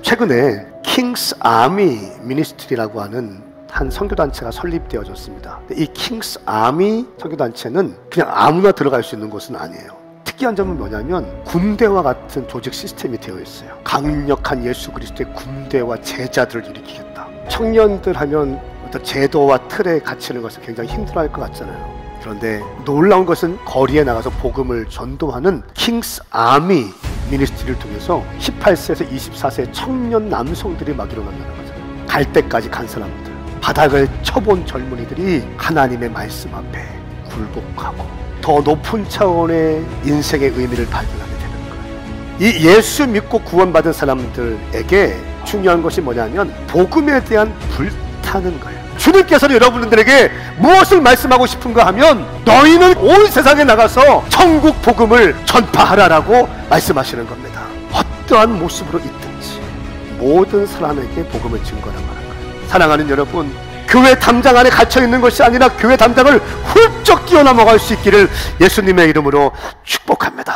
최근에 킹스 아미 미니스트리라고 하는 한 선교단체가 설립되어졌습니다. 이 킹스 아미 선교단체는 그냥 아무나 들어갈 수 있는 곳은 아니에요. 특이한 점은 뭐냐면 군대와 같은 조직 시스템이 되어 있어요. 강력한 예수 그리스도의 군대와 제자들을 일으키겠다. 청년들 하면 어떤 제도와 틀에 갇히는 것을 굉장히 힘들어할 것 같잖아요. 그런데 놀라운 것은 거리에 나가서 복음을 전도하는 킹스 아미 미니스트리를 통해서 18세에서 24세 청년 남성들이 막 일어난다는 거죠. 갈 때까지 간 사람들, 바닥을 쳐본 젊은이들이 하나님의 말씀 앞에 굴복하고 더 높은 차원의 인생의 의미를 발견하게 되는 거예요. 이 예수 믿고 구원받은 사람들에게 중요한 것이 뭐냐면 복음에 대한 불타는 거예요. 주님께서는 여러분들에게 무엇을 말씀하고 싶은가 하면 너희는 온 세상에 나가서 천국 복음을 전파하라라고 말씀하시는 겁니다. 어떠한 모습으로 있든지 모든 사람에게 복음을 증거하라는 거예요. 사랑하는 여러분, 교회 담장 안에 갇혀있는 것이 아니라 교회 담장을 훌쩍 뛰어넘어갈 수 있기를 예수님의 이름으로 축복합니다.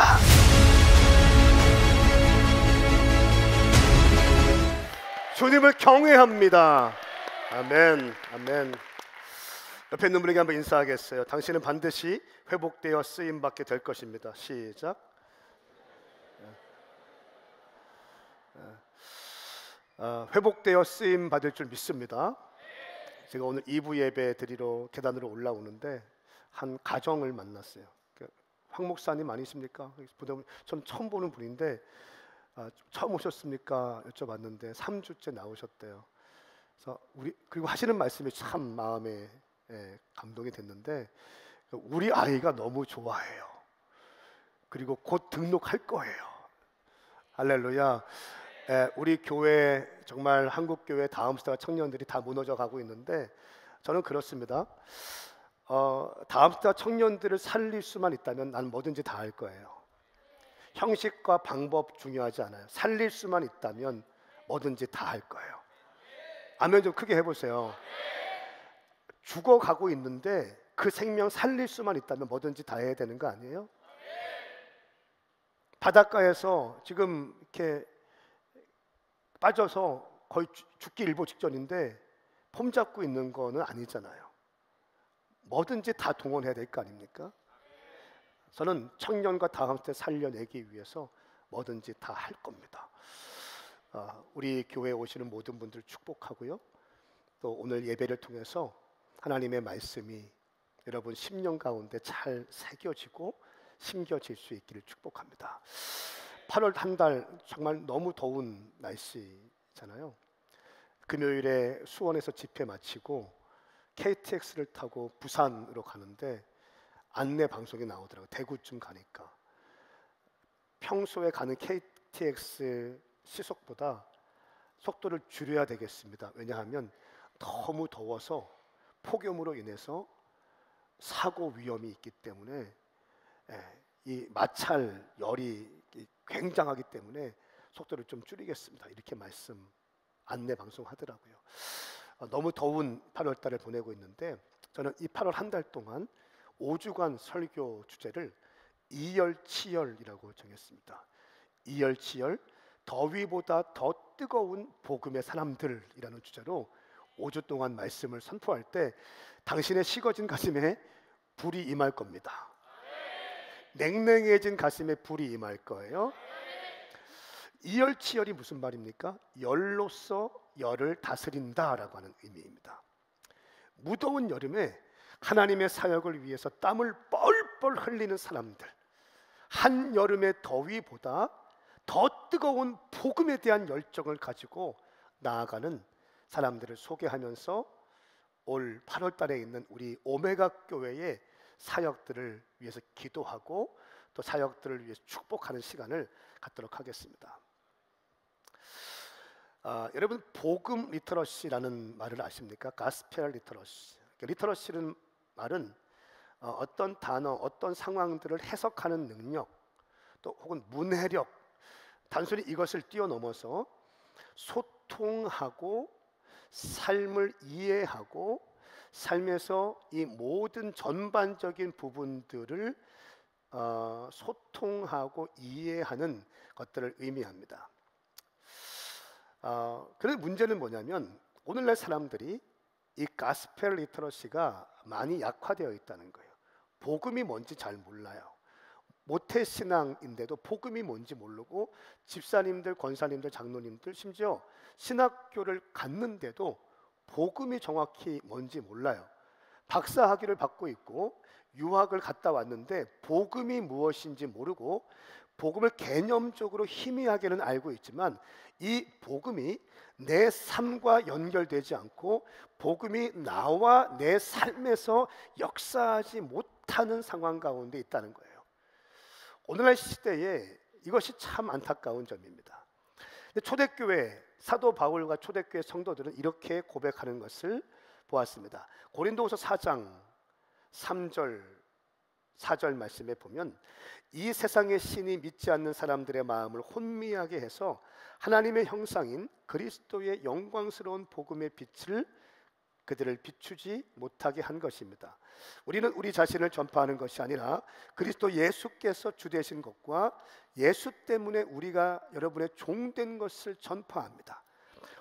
주님을 경외합니다. 아멘, 아멘. 옆에 있는 분에게 한번 인사하겠어요. 당신은 반드시 회복되어 쓰임받게 될 것입니다. 시작. 회복되어 쓰임받을 줄 믿습니다. 제가 오늘 2부 예배 드리러 계단으로 올라오는데 한 가정을 만났어요. 황 목사님 아니십니까? 전 처음 보는 분인데 처음 오셨습니까? 여쭤봤는데 3주째 나오셨대요. 그래서 그리고 하시는 말씀이 참 마음에 감동이 됐는데 우리 아이가 너무 좋아해요. 그리고 곧 등록할 거예요. 할렐루야. 우리 교회 정말 한국 교회 다음 세대 청년들이 다 무너져 가고 있는데 저는 그렇습니다. 다음 세대 청년들을 살릴 수만 있다면 난 뭐든지 다 할 거예요. 형식과 방법 중요하지 않아요. 살릴 수만 있다면 뭐든지 다 할 거예요. 아멘 좀 크게 해보세요. 죽어가고 있는데 그 생명 살릴 수만 있다면 뭐든지 다 해야 되는 거 아니에요? 바닷가에서 지금 이렇게 빠져서 거의 죽기 일보 직전인데 폼 잡고 있는 거는 아니잖아요. 뭐든지 다 동원해야 될 거 아닙니까? 저는 청년과 다음 때 살려내기 위해서 뭐든지 다 할 겁니다. 우리 교회에 오시는 모든 분들 축복하고요. 또 오늘 예배를 통해서 하나님의 말씀이 여러분 심령 가운데 잘 새겨지고 심겨질 수 있기를 축복합니다. 8월 한 달 정말 너무 더운 날씨잖아요. 금요일에 수원에서 집회 마치고 KTX를 타고 부산으로 가는데 안내 방송이 나오더라고요. 대구쯤 가니까 평소에 가는 KTX 시속보다 속도를 줄여야 되겠습니다. 왜냐하면 너무 더워서 폭염으로 인해서 사고 위험이 있기 때문에 이 마찰 열이 굉장하기 때문에 속도를 좀 줄이겠습니다. 이렇게 말씀 안내 방송하더라고요. 너무 더운 8월 달을 보내고 있는데 저는 이 8월 한 달 동안 5주간 설교 주제를 이열치열이라고 정했습니다. 이열치열, 더위보다 더 뜨거운 복음의 사람들이라는 주제로 5주 동안 말씀을 선포할 때 당신의 식어진 가슴에 불이 임할 겁니다. 냉랭해진 가슴에 불이 임할 거예요. 이열치열이 무슨 말입니까? 열로서 열을 다스린다라고 하는 의미입니다. 무더운 여름에 하나님의 사역을 위해서 땀을 뻘뻘 흘리는 사람들, 한여름의 더위보다 더 뜨거운 복음에 대한 열정을 가지고 나아가는 사람들을 소개하면서 올 8월 달에 있는 우리 오메가 교회의 사역들을 위해서 기도하고 또 사역들을 위해서 축복하는 시간을 갖도록 하겠습니다. 여러분 복음 리터러시라는 말을 아십니까? 가스펠 리터러시. 리터러시는 말은 어떤 단어, 어떤 상황들을 해석하는 능력, 또 혹은 문해력, 단순히 이것을 뛰어넘어서 소통하고 삶을 이해하고 삶에서 이 모든 전반적인 부분들을 소통하고 이해하는 것들을 의미합니다. 그런데 문제는 뭐냐면 오늘날 사람들이 이 가스펠 리터러시가 많이 약화되어 있다는 거예요. 복음이 뭔지 잘 몰라요. 모태신앙인데도 복음이 뭔지 모르고 집사님들, 권사님들, 장로님들 심지어 신학교를 갔는데도 복음이 정확히 뭔지 몰라요. 박사학위를 받고 있고 유학을 갔다 왔는데 복음이 무엇인지 모르고 복음을 개념적으로 희미하게는 알고 있지만 이 복음이 내 삶과 연결되지 않고 복음이 나와 내 삶에서 역사하지 못하는 상황 가운데 있다는 거예요. 오늘날 시대에 이것이 참 안타까운 점입니다. 초대교회 사도 바울과 초대교회 성도들은 이렇게 고백하는 것을 보았습니다. 고린도후서 4장 3절 4절 말씀에 보면 이 세상의 신이 믿지 않는 사람들의 마음을 혼미하게 해서 하나님의 형상인 그리스도의 영광스러운 복음의 빛을 그들을 비추지 못하게 한 것입니다. 우리는 우리 자신을 전파하는 것이 아니라 그리스도 예수께서 주 되신 것과 예수 때문에 우리가 여러분의 종된 것을 전파합니다.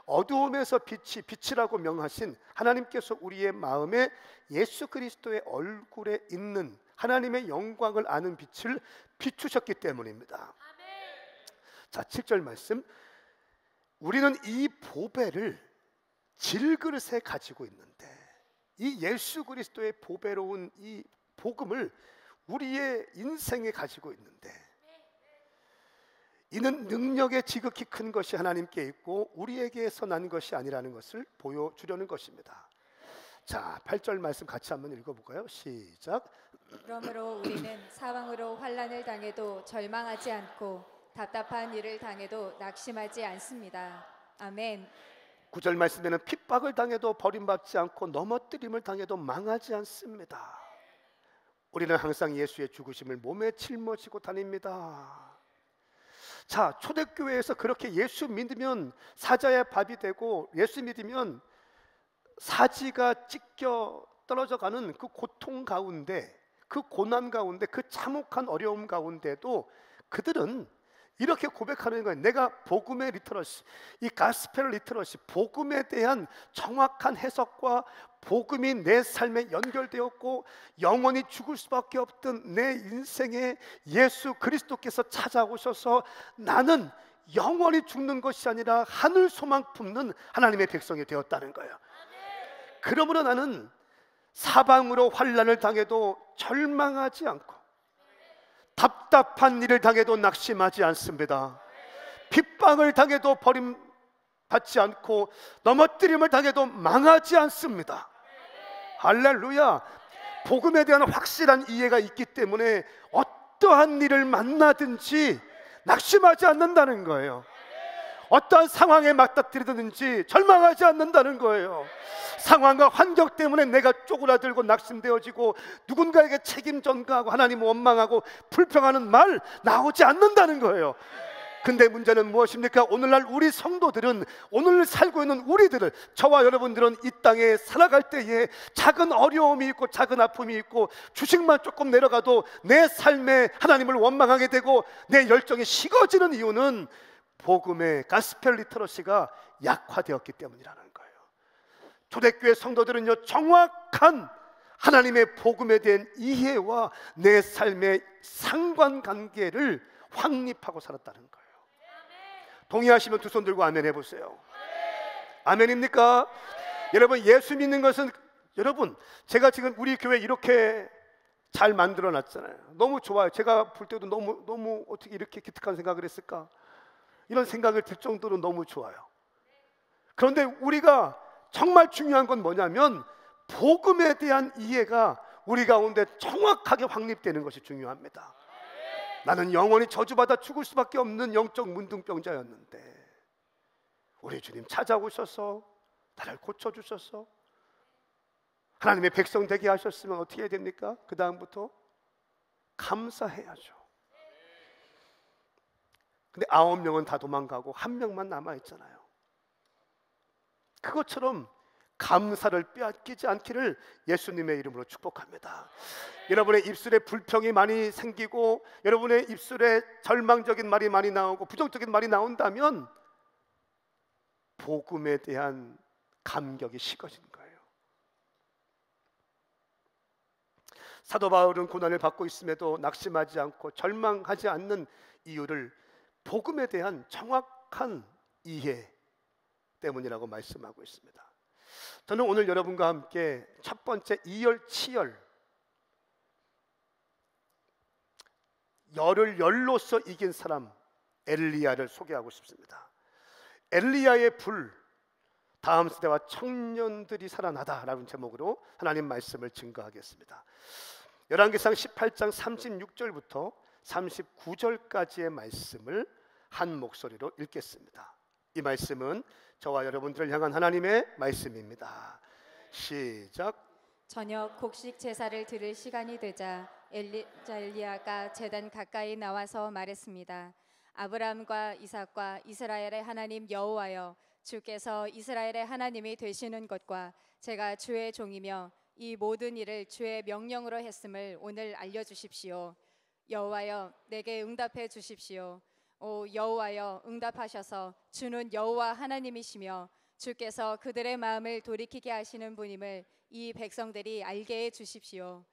어두움에서 빛이라고 명하신 하나님께서 우리의 마음에 예수 그리스도의 얼굴에 있는 하나님의 영광을 아는 빛을 비추셨기 때문입니다. 자, 7절 말씀. 우리는 이 보배를 질그릇에 가지고 있는데 이 예수 그리스도의 보배로운 이 복음을 우리의 인생에 가지고 있는데 이는 능력의 지극히 큰 것이 하나님께 있고 우리에게서 난 것이 아니라는 것을 보여주려는 것입니다. 자, 8절 말씀 같이 한번 읽어볼까요? 시작. 그러므로 우리는 사방으로 환난을 당해도 절망하지 않고 답답한 일을 당해도 낙심하지 않습니다. 아멘. 9절 말씀에는 핍박을 당해도 버림받지 않고 넘어뜨림을 당해도 망하지 않습니다. 우리는 항상 예수의 죽으심을 몸에 짊어지고 다닙니다. 자, 초대교회에서 그렇게 예수 믿으면 사자의 밥이 되고 예수 믿으면 사지가 찢겨 떨어져 가는 그 고통 가운데, 그 고난 가운데, 그 참혹한 어려움 가운데도 그들은 이렇게 고백하는 거예요. 내가 복음의 리터러시, 이 가스펠 리터러시, 복음에 대한 정확한 해석과 복음이 내 삶에 연결되었고 영원히 죽을 수밖에 없던 내 인생에 예수 그리스도께서 찾아오셔서 나는 영원히 죽는 것이 아니라 하늘 소망 품는 하나님의 백성이 되었다는 거예요. 그러므로 나는 사방으로 환난을 당해도 절망하지 않고 답답한 일을 당해도 낙심하지 않습니다. 핍박을 당해도 버림받지 않고 넘어뜨림을 당해도 망하지 않습니다. 할렐루야. 복음에 대한 확실한 이해가 있기 때문에 어떠한 일을 만나든지 낙심하지 않는다는 거예요. 어떠한 상황에 맞닥뜨리든지 절망하지 않는다는 거예요. 상황과 환경 때문에 내가 쪼그라들고 낙심되어지고 누군가에게 책임 전가하고 하나님 원망하고 불평하는 말 나오지 않는다는 거예요. 근데 문제는 무엇입니까? 오늘날 우리 성도들은, 오늘 살고 있는 우리들을, 저와 여러분들은 이 땅에 살아갈 때에 작은 어려움이 있고 작은 아픔이 있고 주식만 조금 내려가도 내 삶에 하나님을 원망하게 되고 내 열정이 식어지는 이유는 복음의 가스펠 리터러시가 약화되었기 때문이라는 거예요. 초대교회 성도들은요, 정확한 하나님의 복음에 대한 이해와 내 삶의 상관관계를 확립하고 살았다는 거예요. 동의하시면 두 손 들고 아멘 해보세요. 아멘입니까? 여러분, 예수 믿는 것은, 여러분, 제가 지금 우리 교회 이렇게 잘 만들어 놨잖아요. 너무 좋아요. 제가 볼 때도 너무 어떻게 이렇게 기특한 생각을 했을까, 이런 생각을 들 정도로 너무 좋아요. 그런데 우리가 정말 중요한 건 뭐냐면 복음에 대한 이해가 우리 가운데 정확하게 확립되는 것이 중요합니다. 나는 영원히 저주받아 죽을 수밖에 없는 영적 문둥병자였는데 우리 주님 찾아오셔서 나를 고쳐주셔서 하나님의 백성 되게 하셨으면 어떻게 해야 됩니까? 그 다음부터 감사해야죠. 근데 9명은 다 도망가고 1명만 남아있잖아요. 그것처럼 감사를 빼앗기지 않기를 예수님의 이름으로 축복합니다. 여러분의 입술에 불평이 많이 생기고 여러분의 입술에 절망적인 말이 많이 나오고 부정적인 말이 나온다면 복음에 대한 감격이 식어진 거예요. 사도 바울은 고난을 받고 있음에도 낙심하지 않고 절망하지 않는 이유를 복음에 대한 정확한 이해 때문이라고 말씀하고 있습니다. 저는 오늘 여러분과 함께 첫 번째 이열치열, 열을 열로서 이긴 사람 엘리야를 소개하고 싶습니다. 엘리야의 불, 다음 세대와 청년들이 살아나다라는 제목으로 하나님 말씀을 증거하겠습니다. 열왕기상 18장 36절부터 39절까지의 말씀을 한 목소리로 읽겠습니다. 이 말씀은 저와 여러분들을 향한 하나님의 말씀입니다. 시작. 저녁 곡식 제사를 드릴 시간이 되자 엘리야가 제단 가까이 나와서 말했습니다. 아브라함과 이삭과 이스라엘의 하나님 여호와여, 주께서 이스라엘의 하나님이 되시는 것과 제가 주의 종이며 이 모든 일을 주의 명령으로 했음을 오늘 알려주십시오. 여호와여, 내게 응답해 주십시오. 오 여호와여, 응답하셔서 주는 여호와 하나님이시며 주께서 그들의 마음을 돌이키게 하시는 분임을 이 백성들이 알게 해 주십시오.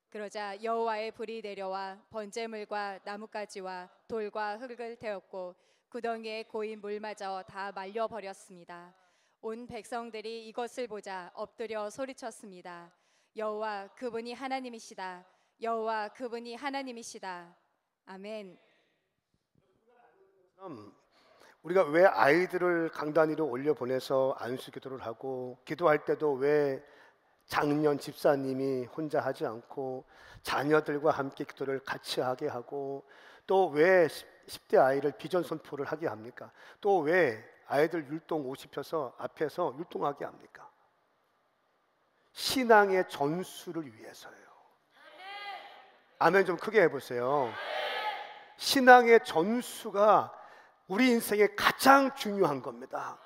그러자 여호와의 불이 내려와 번제물과 나뭇가지와 돌과 흙을 태웠고 구덩이에 고인 물마저 다 말려버렸습니다. 온 백성들이 이것을 보자 엎드려 소리쳤습니다. 여호와 그분이 하나님이시다. 여호와 그분이 하나님이시다. 아멘. 우리가 왜 아이들을 강단 위로 올려보내서 안수기도를 하고, 기도할 때도 왜 장년 집사님이 혼자 하지 않고 자녀들과 함께 기도를 같이 하게 하고, 또 왜 10대 아이를 비전 선포를 하게 합니까? 또 왜 아이들 율동 옷 입혀서 앞에서 율동하게 합니까? 신앙의 전수를 위해서예요. 아멘 좀 크게 해보세요. 신앙의 전수가 우리 인생에 가장 중요한 겁니다.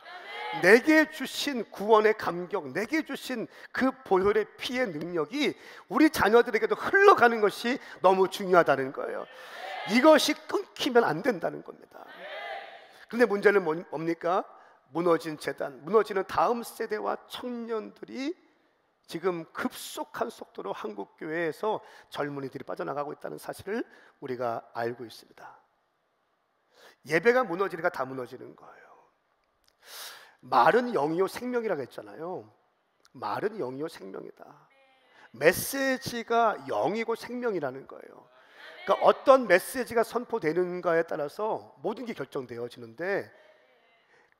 내게 주신 구원의 감격, 내게 주신 그 보혈의 피의 능력이 우리 자녀들에게도 흘러가는 것이 너무 중요하다는 거예요. 이것이 끊기면 안 된다는 겁니다. 그런데 문제는 뭡니까? 무너진 재단, 무너지는 다음 세대와 청년들이 지금 급속한 속도로 한국 교회에서 젊은이들이 빠져나가고 있다는 사실을 우리가 알고 있습니다. 예배가 무너지니까 다 무너지는 거예요. 말은 영이요 생명이라고 했잖아요. 말은 영이요 생명이다. 메시지가 영이고 생명이라는 거예요. 그러니까 어떤 메시지가 선포되는가에 따라서 모든 게 결정되어지는데,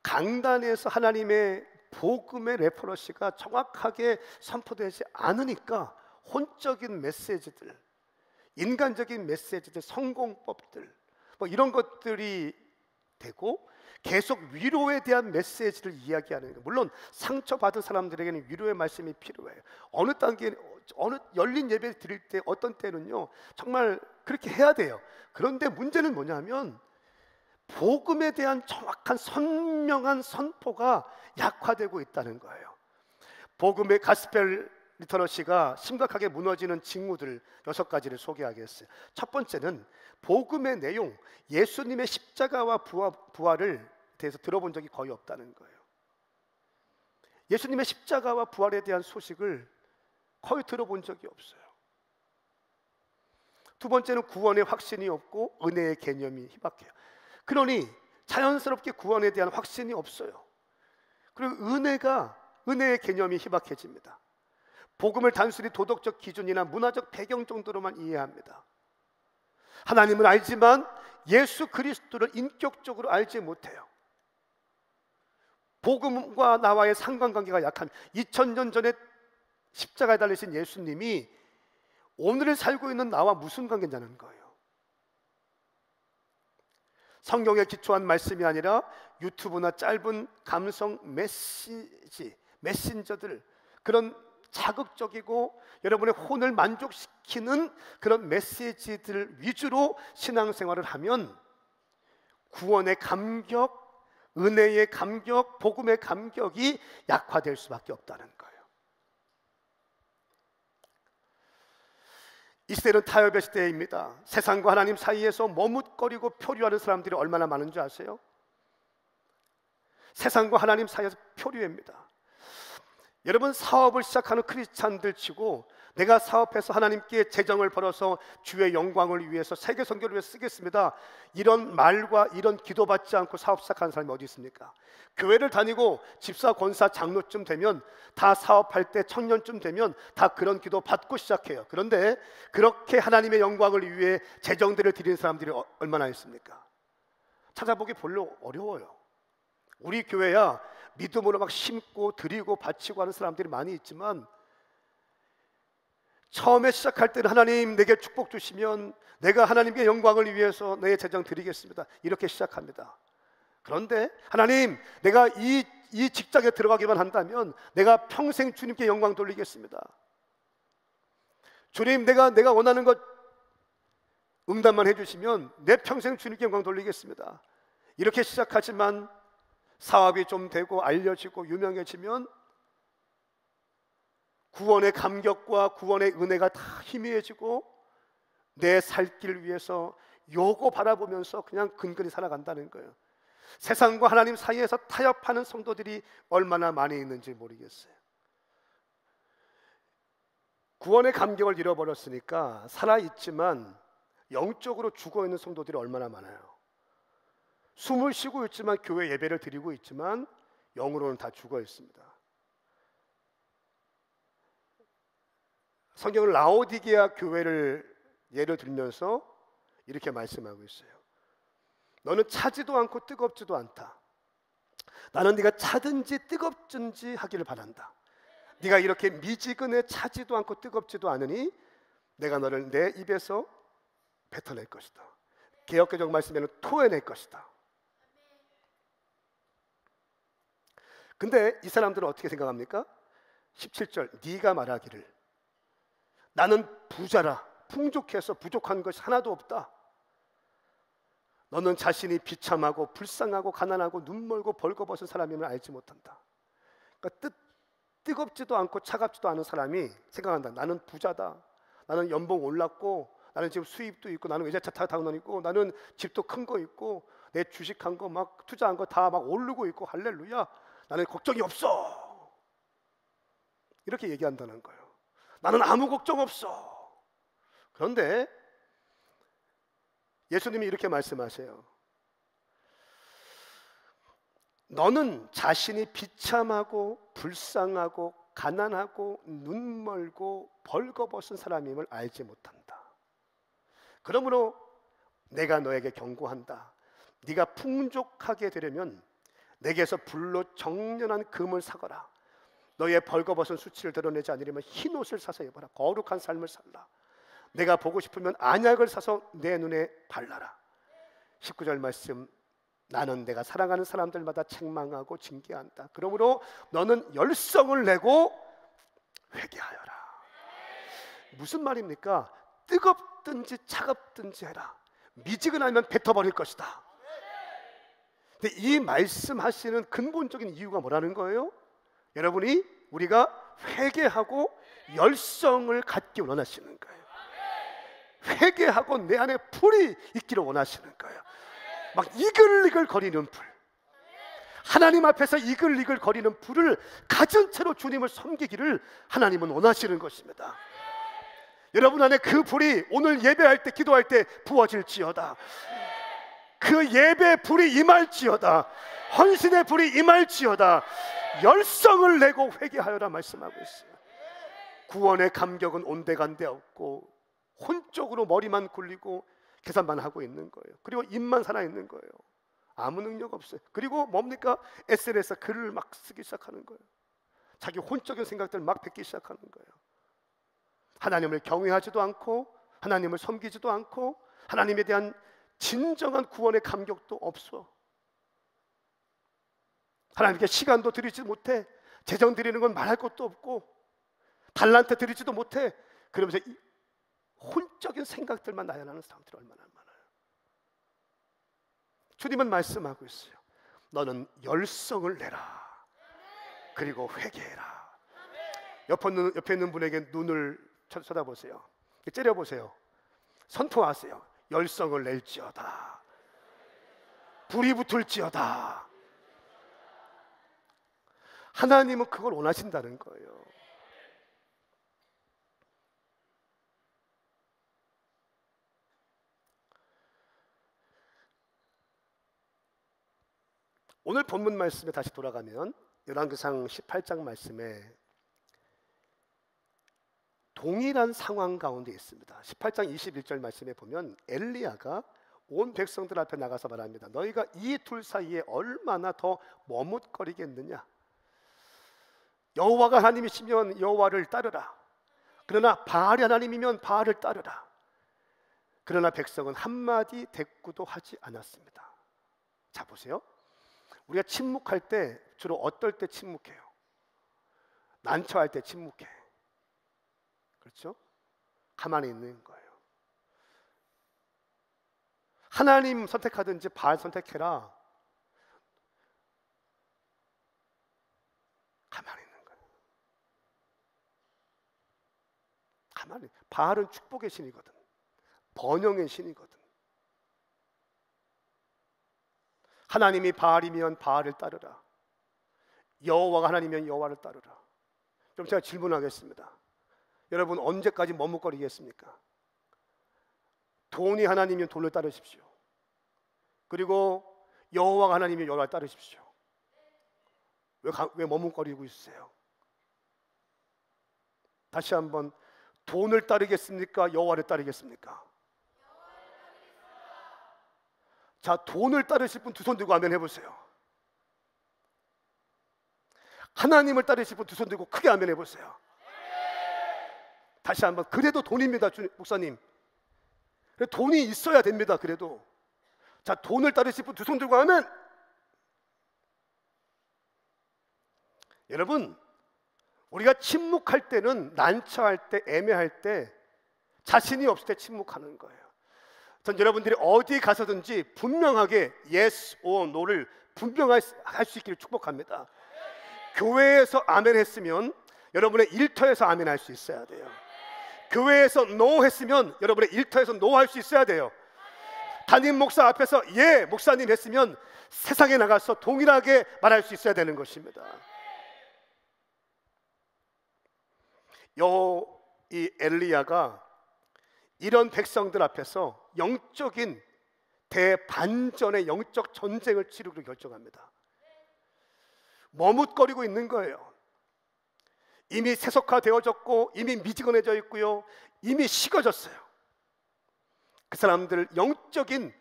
강단에서 하나님의 복음의 레퍼런스가 정확하게 선포되지 않으니까 혼적인 메시지들, 인간적인 메시지들, 성공법들 뭐 이런 것들이 되고, 계속 위로에 대한 메시지를 이야기하는 거예요. 물론 상처받은 사람들에게는 위로의 말씀이 필요해요. 어느 단계, 어느 열린 예배 드릴 때 어떤 때는요 정말 그렇게 해야 돼요. 그런데 문제는 뭐냐면 복음에 대한 정확한 선명한 선포가 약화되고 있다는 거예요. 복음의 가스펠 리터러시가 심각하게 무너지는 징후들 6가지를 소개하겠어요. 첫 번째는 복음의 내용, 예수님의 십자가와 부활을 대해서 들어본 적이 거의 없다는 거예요. 예수님의 십자가와 부활에 대한 소식을 거의 들어본 적이 없어요. 두 번째는 구원의 확신이 없고 은혜의 개념이 희박해요. 그러니 자연스럽게 구원에 대한 확신이 없어요. 그리고 은혜의 개념이 희박해집니다. 복음을 단순히 도덕적 기준이나 문화적 배경 정도로만 이해합니다. 하나님은 알지만 예수 그리스도를 인격적으로 알지 못해요. 복음과 나와의 상관관계가 약한 2000년 전에 십자가에 달리신 예수님이 오늘을 살고 있는 나와 무슨 관계냐는 거예요. 성경에 기초한 말씀이 아니라 유튜브나 짧은 감성 메신저들, 그런 자극적이고 여러분의 혼을 만족시키는 그런 메시지들 위주로 신앙생활을 하면 구원의 감격, 은혜의 감격, 복음의 감격이 약화될 수밖에 없다는 거예요. 이 시대는 타협의 시대입니다. 세상과 하나님 사이에서 머뭇거리고 표류하는 사람들이 얼마나 많은 줄 아세요? 세상과 하나님 사이에서 표류입니다. 여러분, 사업을 시작하는 크리스찬들 치고 내가 사업해서 하나님께 재정을 벌어서 주의 영광을 위해서 세계 선교를 위해서 쓰겠습니다, 이런 말과 이런 기도 받지 않고 사업 시작하는 사람이 어디 있습니까? 교회를 다니고 집사, 권사, 장로쯤 되면 다 사업할 때, 청년쯤 되면 다 그런 기도 받고 시작해요. 그런데 그렇게 하나님의 영광을 위해 재정들을 드리는 사람들이 얼마나 있습니까? 찾아보기 별로 어려워요. 우리 교회야 믿음으로 막 심고 드리고 바치고 하는 사람들이 많이 있지만, 처음에 시작할 때는 하나님 내게 축복 주시면 내가 하나님께 영광을 위해서 내 재정 드리겠습니다, 이렇게 시작합니다. 그런데 하나님, 내가 이 직장에 들어가기만 한다면 내가 평생 주님께 영광 돌리겠습니다. 주님, 내가 원하는 것 응답만 해주시면 내 평생 주님께 영광 돌리겠습니다, 이렇게 시작하지만 사업이 좀 되고 알려지고 유명해지면 구원의 감격과 구원의 은혜가 다 희미해지고 내 살 길 위해서 요거 바라보면서 그냥 근근히 살아간다는 거예요. 세상과 하나님 사이에서 타협하는 성도들이 얼마나 많이 있는지 모르겠어요. 구원의 감격을 잃어버렸으니까 살아있지만 영적으로 죽어있는 성도들이 얼마나 많아요. 숨을 쉬고 있지만 교회 예배를 드리고 있지만 영으로는 다 죽어 있습니다. 성경은 라오디게아 교회를 예를 들면서 이렇게 말씀하고 있어요. 너는 차지도 않고 뜨겁지도 않다. 나는 네가 차든지 뜨겁든지 하기를 바란다. 네가 이렇게 미지근해 차지도 않고 뜨겁지도 않으니 내가 너를 내 입에서 뱉어낼 것이다. 개역개정 말씀에는 토해낼 것이다. 근데 이 사람들은 어떻게 생각합니까? 17절, 네가 말하기를 나는 부자라, 풍족해서 부족한 것이 하나도 없다. 너는 자신이 비참하고 불쌍하고 가난하고 눈멀고 벌거벗은 사람임을 알지 못한다. 그러니까 뜨겁지도 않고 차갑지도 않은 사람이 생각한다. 나는 부자다. 나는 연봉 올랐고, 나는 지금 수입도 있고, 나는 외제차 타고 다니고, 나는 집도 큰 거 있고, 내 주식한 거 막 투자한 거 다 막 오르고 있고, 할렐루야. 나는 걱정이 없어. 이렇게 얘기한다는 거예요. 나는 아무 걱정 없어. 그런데 예수님이 이렇게 말씀하세요. 너는 자신이 비참하고 불쌍하고 가난하고 눈멀고 벌거벗은 사람임을 알지 못한다. 그러므로 내가 너에게 경고한다. 네가 풍족하게 되려면 내게서 불로 정련한 금을 사거라. 너의 벌거벗은 수치를 드러내지 않으려면 흰 옷을 사서 입어라. 거룩한 삶을 살라. 내가 보고 싶으면 안약을 사서 내 눈에 발라라. 19절 말씀, 나는 내가 사랑하는 사람들마다 책망하고 징계한다. 그러므로 너는 열성을 내고 회개하여라. 무슨 말입니까? 뜨겁든지 차갑든지 해라. 미지근하면 뱉어버릴 것이다. 근데 이 말씀하시는 근본적인 이유가 뭐라는 거예요? 여러분이 우리가 회개하고 열성을 갖기 원하시는 거예요. 회개하고 내 안에 불이 있기를 원하시는 거예요. 막 이글이글 거리는 불, 하나님 앞에서 이글이글 거리는 불을 가진 채로 주님을 섬기기를 하나님은 원하시는 것입니다. 여러분 안에 그 불이 오늘 예배할 때, 기도할 때 부어질지어다. 그 예배 불이 임할지어다. 헌신의 불이 임할지어다. 열성을 내고 회개하여라 말씀하고 있어요. 구원의 감격은 온데간데 없고 혼적으로 머리만 굴리고 계산만 하고 있는 거예요. 그리고 입만 살아있는 거예요. 아무 능력 없어요. 그리고 뭡니까? SNS에 글을 막 쓰기 시작하는 거예요. 자기 혼적인 생각들 막 뱉기 시작하는 거예요. 하나님을 경외하지도 않고 하나님을 섬기지도 않고 하나님에 대한 진정한 구원의 감격도 없어. 하나님께 시간도 드리지 못해. 재정 드리는 건 말할 것도 없고 달란트 드리지도 못해. 그러면서 혼적인 생각들만 나열하는 사람들이 얼마나 많아요. 주님은 말씀하고 있어요. 너는 열성을 내라. 그리고 회개해라. 옆에 있는 분에게 눈을 쳐다보세요. 째려보세요. 선포하세요. 열성을 낼지어다. 불이 붙을지어다. 하나님은 그걸 원하신다는 거예요. 오늘 본문 말씀에 다시 돌아가면 열왕기상 18장 말씀에 동일한 상황 가운데 있습니다. 18장 21절 말씀에 보면 엘리야가 온 백성들 앞에 나가서 말합니다. 너희가 이 둘 사이에 얼마나 더 머뭇거리겠느냐. 여호와가 하나님이시면 여호와를 따르라. 그러나 바알이 하나님이면 바알을 따르라. 그러나 백성은 한마디 대꾸도 하지 않았습니다. 자, 보세요. 우리가 침묵할 때 주로 어떨 때 침묵해요? 난처할 때 침묵해. 그렇죠? 가만히 있는 거예요. 하나님 선택하든지 바알 선택해라. 가만히 있는 거예요. 가만히. 바알은 축복의 신이거든. 번영의 신이거든. 하나님이 바알이면 바알을 따르라. 여호와가 하나님이면 여호와를 따르라. 그럼 제가 질문하겠습니다. 여러분 언제까지 머뭇거리겠습니까? 돈이 하나님이면 돈을 따르십시오. 그리고 여호와가 하나님이면 여호와를 따르십시오. 왜 머뭇거리고 있으세요? 다시 한번, 돈을 따르겠습니까? 여호와를 따르겠습니까? 자, 돈을 따르실 분 두 손 들고 아멘 해보세요. 하나님을 따르실 분 두 손 들고 크게 아멘 해보세요. 다시 한번, 그래도 돈입니다, 목사님. 돈이 있어야 됩니다. 그래도. 자, 돈을 따르실 분 두 손 들고 아멘. 여러분, 우리가 침묵할 때는 난처할 때, 애매할 때, 자신이 없을 때 침묵하는 거예요. 전 여러분들이 어디 가서든지 분명하게 yes or no를 분명할 수 있기를 축복합니다. 교회에서 아멘 했으면 여러분의 일터에서 아멘 할 수 있어야 돼요. 교회에서 no 했으면 여러분의 일터에서 no 할 수 있어야 돼요. 담임 목사 앞에서 예 목사님 했으면 세상에 나가서 동일하게 말할 수 있어야 되는 것입니다. 이 엘리야가 이런 백성들 앞에서 영적인 대반전의 영적 전쟁을 치르기로 결정합니다. 머뭇거리고 있는 거예요. 이미 세속화되어졌고 이미 미지근해져 있고요, 이미 식어졌어요. 그 사람들 영적인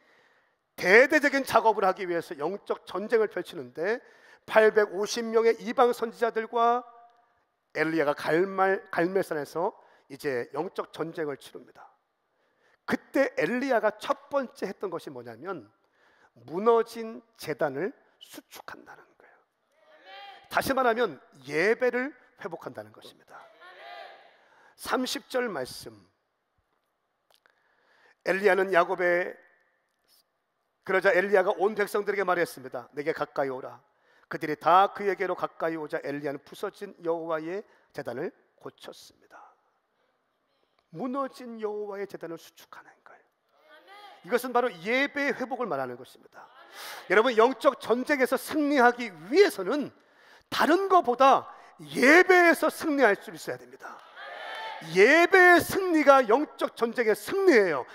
대대적인 작업을 하기 위해서 영적 전쟁을 펼치는데 850명의 이방 선지자들과 엘리야가 갈멜산에서 이제 영적 전쟁을 치릅니다. 그때 엘리야가 첫 번째 했던 것이 뭐냐면 무너진 제단을 수축한다는 거예요. 다시 말하면 예배를 회복한다는 것입니다. 30절 말씀, 엘리야는 야곱의 그러자 엘리야가 온 백성들에게 말했습니다. 내게 가까이 오라. 그들이 다 그에게로 가까이 오자 엘리야는 부서진 여호와의 제단을 고쳤습니다. 무너진 여호와의 제단을 수축하는 거예요. 이것은 바로 예배의 회복을 말하는 것입니다. 여러분, 영적 전쟁에서 승리하기 위해서는 다른 것보다 예배에서 승리할 수 있어야 됩니다. 예배의 승리가 영적 전쟁의 승리예요.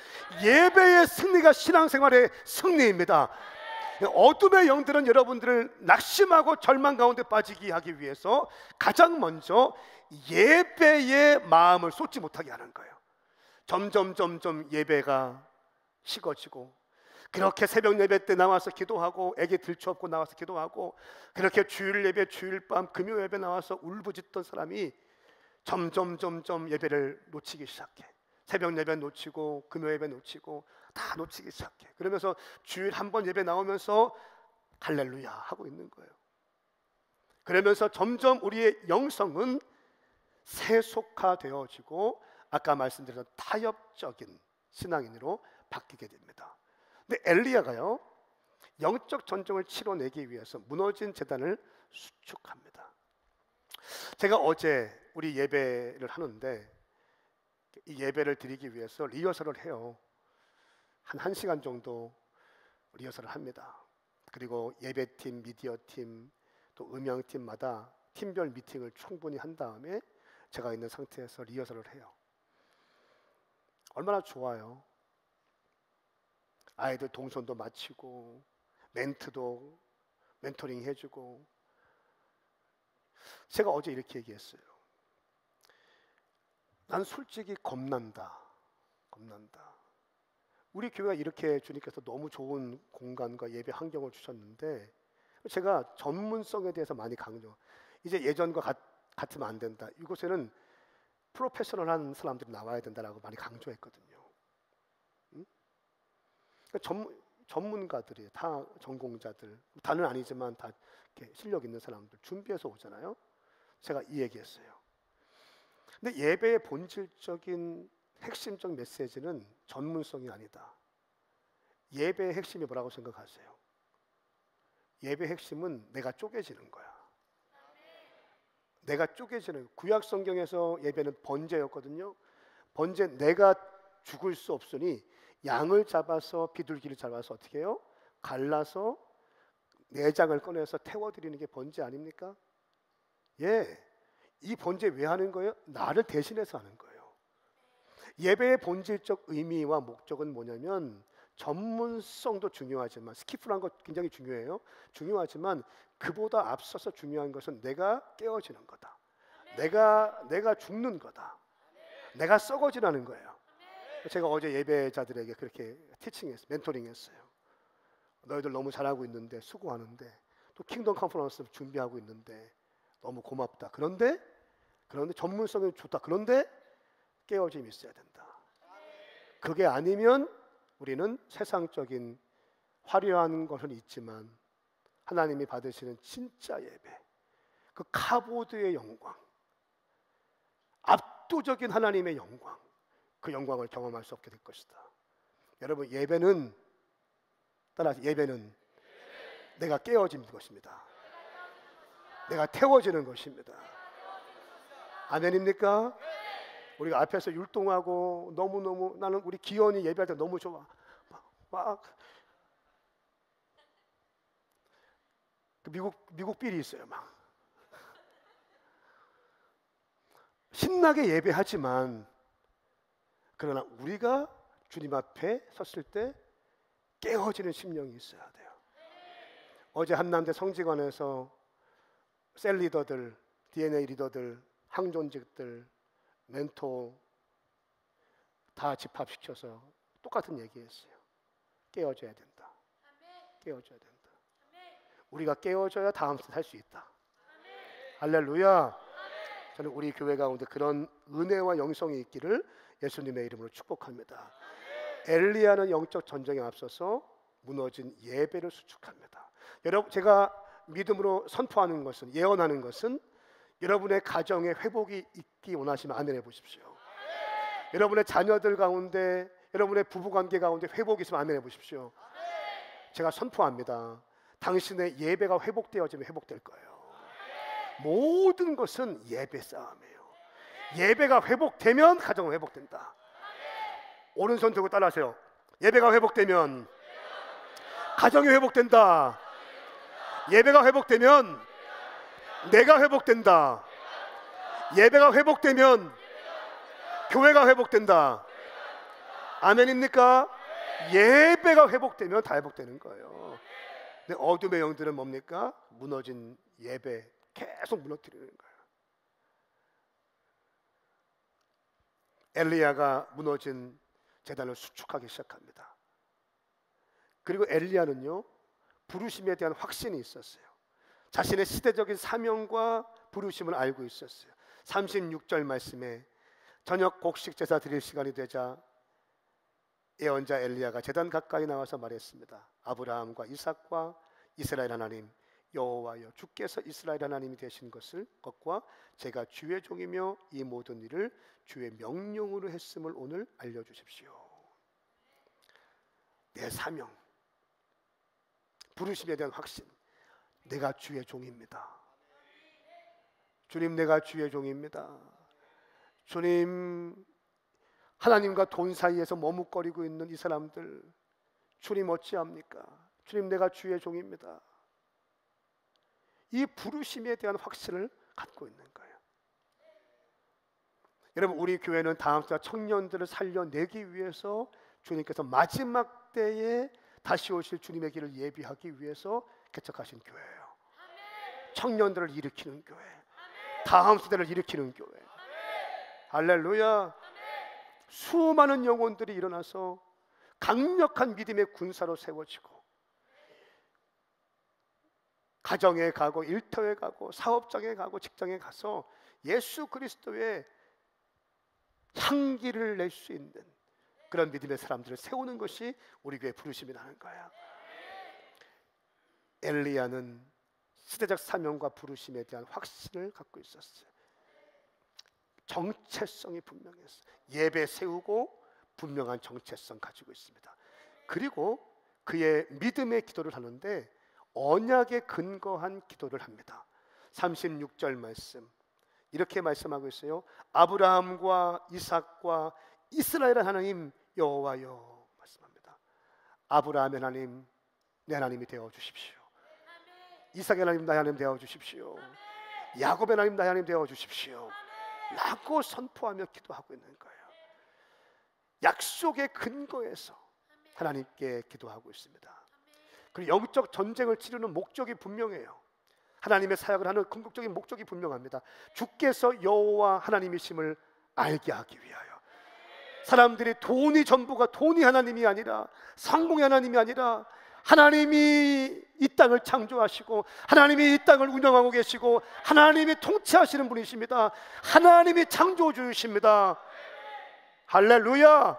예배의 승리가 신앙생활의 승리입니다. 어둠의 영들은 여러분들을 낙심하고 절망 가운데 빠지게 하기 위해서 가장 먼저 예배의 마음을 쏟지 못하게 하는 거예요. 점점 예배가 식어지고, 그렇게 새벽 예배 때 나와서 기도하고 애기 들쳐업고 나와서 기도하고, 그렇게 주일 예배, 주일 밤, 금요 예배 나와서 울부짖던 사람이 점점 예배를 놓치기 시작해. 새벽 예배 놓치고 금요 예배 놓치고 다 놓치기 시작해. 그러면서 주일 한 번 예배 나오면서 할렐루야 하고 있는 거예요. 그러면서 점점 우리의 영성은 세속화되어지고 아까 말씀드렸던 타협적인 신앙인으로 바뀌게 됩니다. 근데 엘리야가요, 영적 전쟁을 치러내기 위해서 무너진 제단을 수축합니다. 제가 어제 우리 예배를 하는데 이 예배를 드리기 위해서 리허설을 해요. 한 1시간 정도 리허설을 합니다. 그리고 예배팀, 미디어팀, 또 음향팀마다 팀별 미팅을 충분히 한 다음에 제가 있는 상태에서 리허설을 해요. 얼마나 좋아요. 아이들 동선도 마치고 멘트도 멘토링 해주고. 제가 어제 이렇게 얘기했어요. 난 솔직히 겁난다. 우리 교회가 이렇게 주님께서 너무 좋은 공간과 예배 환경을 주셨는데 제가 전문성에 대해서 많이 강조. 이제 예전과 같으면 안 된다. 이곳에는 프로페셔널한 사람들이 나와야 된다라고 많이 강조했거든요. 응? 그러니까 전문가들이 다 전공자들, 다는 아니지만 다 이렇게 실력 있는 사람들 준비해서 오잖아요. 제가 이 얘기했어요. 근데 예배의 본질적인 핵심적 메시지는 전문성이 아니다. 예배의 핵심이 뭐라고 생각하세요? 예배의 핵심은 내가 쪼개지는 거야. 내가 쪼개지는. 구약 성경에서 예배는 번제였거든요. 번제, 내가 죽을 수 없으니 양을 잡아서 비둘기를 잡아서 어떻게 해요? 갈라서 내장을 꺼내서 태워드리는 게 번제 아닙니까? 예, 이 번제 왜 하는 거예요? 나를 대신해서 하는 거예요. 예배의 본질적 의미와 목적은 뭐냐면 전문성도 중요하지만, 스키프란 것 굉장히 중요해요. 중요하지만 그보다 앞서서 중요한 것은 내가 깨어지는 거다. 내가 죽는 거다. 내가 썩어지라는 거예요. 제가 어제 예배자들에게 그렇게 티칭했어요. 멘토링했어요. 너희들 너무 잘하고 있는데, 수고하는데, 또 킹덤 컨퍼런스 준비하고 있는데 너무 고맙다. 그런데 전문성이 좋다. 그런데 깨어짐이 있어야 된다. 그게 아니면 우리는 세상적인 화려한 것은 있지만 하나님이 받으시는 진짜 예배, 그 카보드의 영광, 압도적인 하나님의 영광, 그 영광을 경험할 수 없게 될 것이다. 여러분, 예배는 따라서 예배는 내가 깨어지는 것입니다. 내가 태워지는 것입니다. 아멘입니까? 우리가 앞에서 율동하고 너무너무, 나는 우리 기현이 예배할 때 너무 좋아. 막 그 미국 빌이 있어요. 막 신나게 예배하지만, 그러나 우리가 주님 앞에 섰을 때 깨어지는 심령이 있어야 돼요. 어제 한남대 성지관에서 셀 리더들, DNA 리더들, 항존직들, 멘토 다 집합시켜서 똑같은 얘기했어요. 깨어져야 된다. 깨어져야 된다. 우리가 깨어져야 다음 날 할 수 있다. 할렐루야. 저는 우리 교회 가운데 그런 은혜와 영성이 있기를 예수님의 이름으로 축복합니다. 엘리야는 영적 전쟁에 앞서서 무너진 예배를 수축합니다. 여러분, 제가 믿음으로 선포하는 것은, 예언하는 것은 여러분의 가정에 회복이 있기 원하시면 아멘 해보십시오. 여러분의 자녀들 가운데, 여러분의 부부관계 가운데 회복이 있으면 아멘 해보십시오. 제가 선포합니다. 당신의 예배가 회복되어지면 회복될 거예요. 모든 것은 예배 싸움이에요. 예배가 회복되면 가정은 회복된다. 오른손 들고 따라하세요. 예배가 회복되면 가정이 회복된다. 예배가 회복되면 내가 회복된다. 예배가 회복되면 교회가 회복된다. 아멘입니까? 예배가 회복되면 다 회복되는 거예요. 근데 어둠의 영들은 뭡니까? 무너진 예배 계속 무너뜨리는 거예요. 엘리야가 무너진 제단을 수축하기 시작합니다. 그리고 엘리야는요, 부르심에 대한 확신이 있었어요. 자신의 시대적인 사명과 부르심을 알고 있었어요. 36절 말씀에 저녁 곡식 제사 드릴 시간이 되자 예언자 엘리야가 제단 가까이 나와서 말했습니다. 아브라함과 이삭과 이스라엘 하나님 여호와여, 주께서 이스라엘 하나님이 되신 것과 제가 주의 종이며 이 모든 일을 주의 명령으로 했음을 오늘 알려주십시오. 내 사명, 부르심에 대한 확신, 내가 주의 종입니다. 주님, 내가 주의 종입니다. 주님, 하나님과 돈 사이에서 머뭇거리고 있는 이 사람들, 주님 어찌합니까? 주님, 내가 주의 종입니다. 이 부르심에 대한 확신을 갖고 있는 거예요. 여러분, 우리 교회는 다항사 청년들을 살려내기 위해서 주님께서 마지막 때에 다시 오실 주님의 길을 예비하기 위해서 개척하신 교회예요. 청년들을 일으키는 교회, 다음 세대를 일으키는 교회. 할렐루야. 수많은 영혼들이 일어나서 강력한 믿음의 군사로 세워지고 가정에 가고 일터에 가고 사업장에 가고 직장에 가서 예수 그리스도의 향기를 낼 수 있는 그런 믿음의 사람들을 세우는 것이 우리 교회 부르심이라는 거야. 엘리야는 시대적 사명과 부르심에 대한 확신을 갖고 있었어요. 정체성이 분명했어요. 예배 세우고 분명한 정체성 가지고 있습니다. 그리고 그의 믿음의 기도를 하는데 언약에 근거한 기도를 합니다. 36절 말씀 이렇게 말씀하고 있어요. 아브라함과 이삭과 이스라엘의 하나님 여호와여 말씀합니다. 아브라함의 하나님 내 하나님이 되어 주십시오. 이삭의 하나님 나의 하나님 되어 주십시오. 야곱의 하나님 나의 하나님 되어 주십시오 라고 선포하며 기도하고 있는 거예요. 약속의 근거에서 하나님께 기도하고 있습니다. 그리고 영적 전쟁을 치르는 목적이 분명해요. 하나님의 사역을 하는 궁극적인 목적이 분명합니다. 주께서 여호와 하나님이심을 알게 하기 위하여. 사람들이 돈이 전부가, 돈이 하나님이 아니라, 성공이 하나님이 아니라 하나님이 이 땅을 창조하시고 하나님이 이 땅을 운영하고 계시고 하나님이 통치하시는 분이십니다. 하나님이 창조주이십니다. 할렐루야.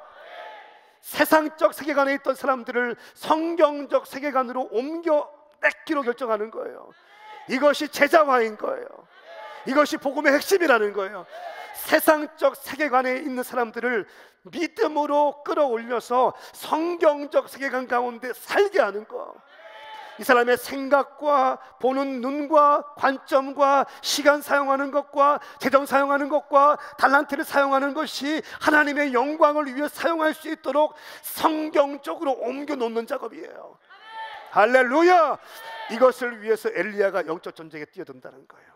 세상적 세계관에 있던 사람들을 성경적 세계관으로 옮겨 뺏기로 결정하는 거예요. 이것이 제자화인 거예요. 이것이 복음의 핵심이라는 거예요. 세상적 세계관에 있는 사람들을 믿음으로 끌어올려서 성경적 세계관 가운데 살게 하는 거. 이 사람의 생각과 보는 눈과 관점과 시간 사용하는 것과 재정 사용하는 것과 달란트를 사용하는 것이 하나님의 영광을 위해 사용할 수 있도록 성경적으로 옮겨 놓는 작업이에요. 할렐루야. 이것을 위해서 엘리야가 영적 전쟁에 뛰어든다는 거예요.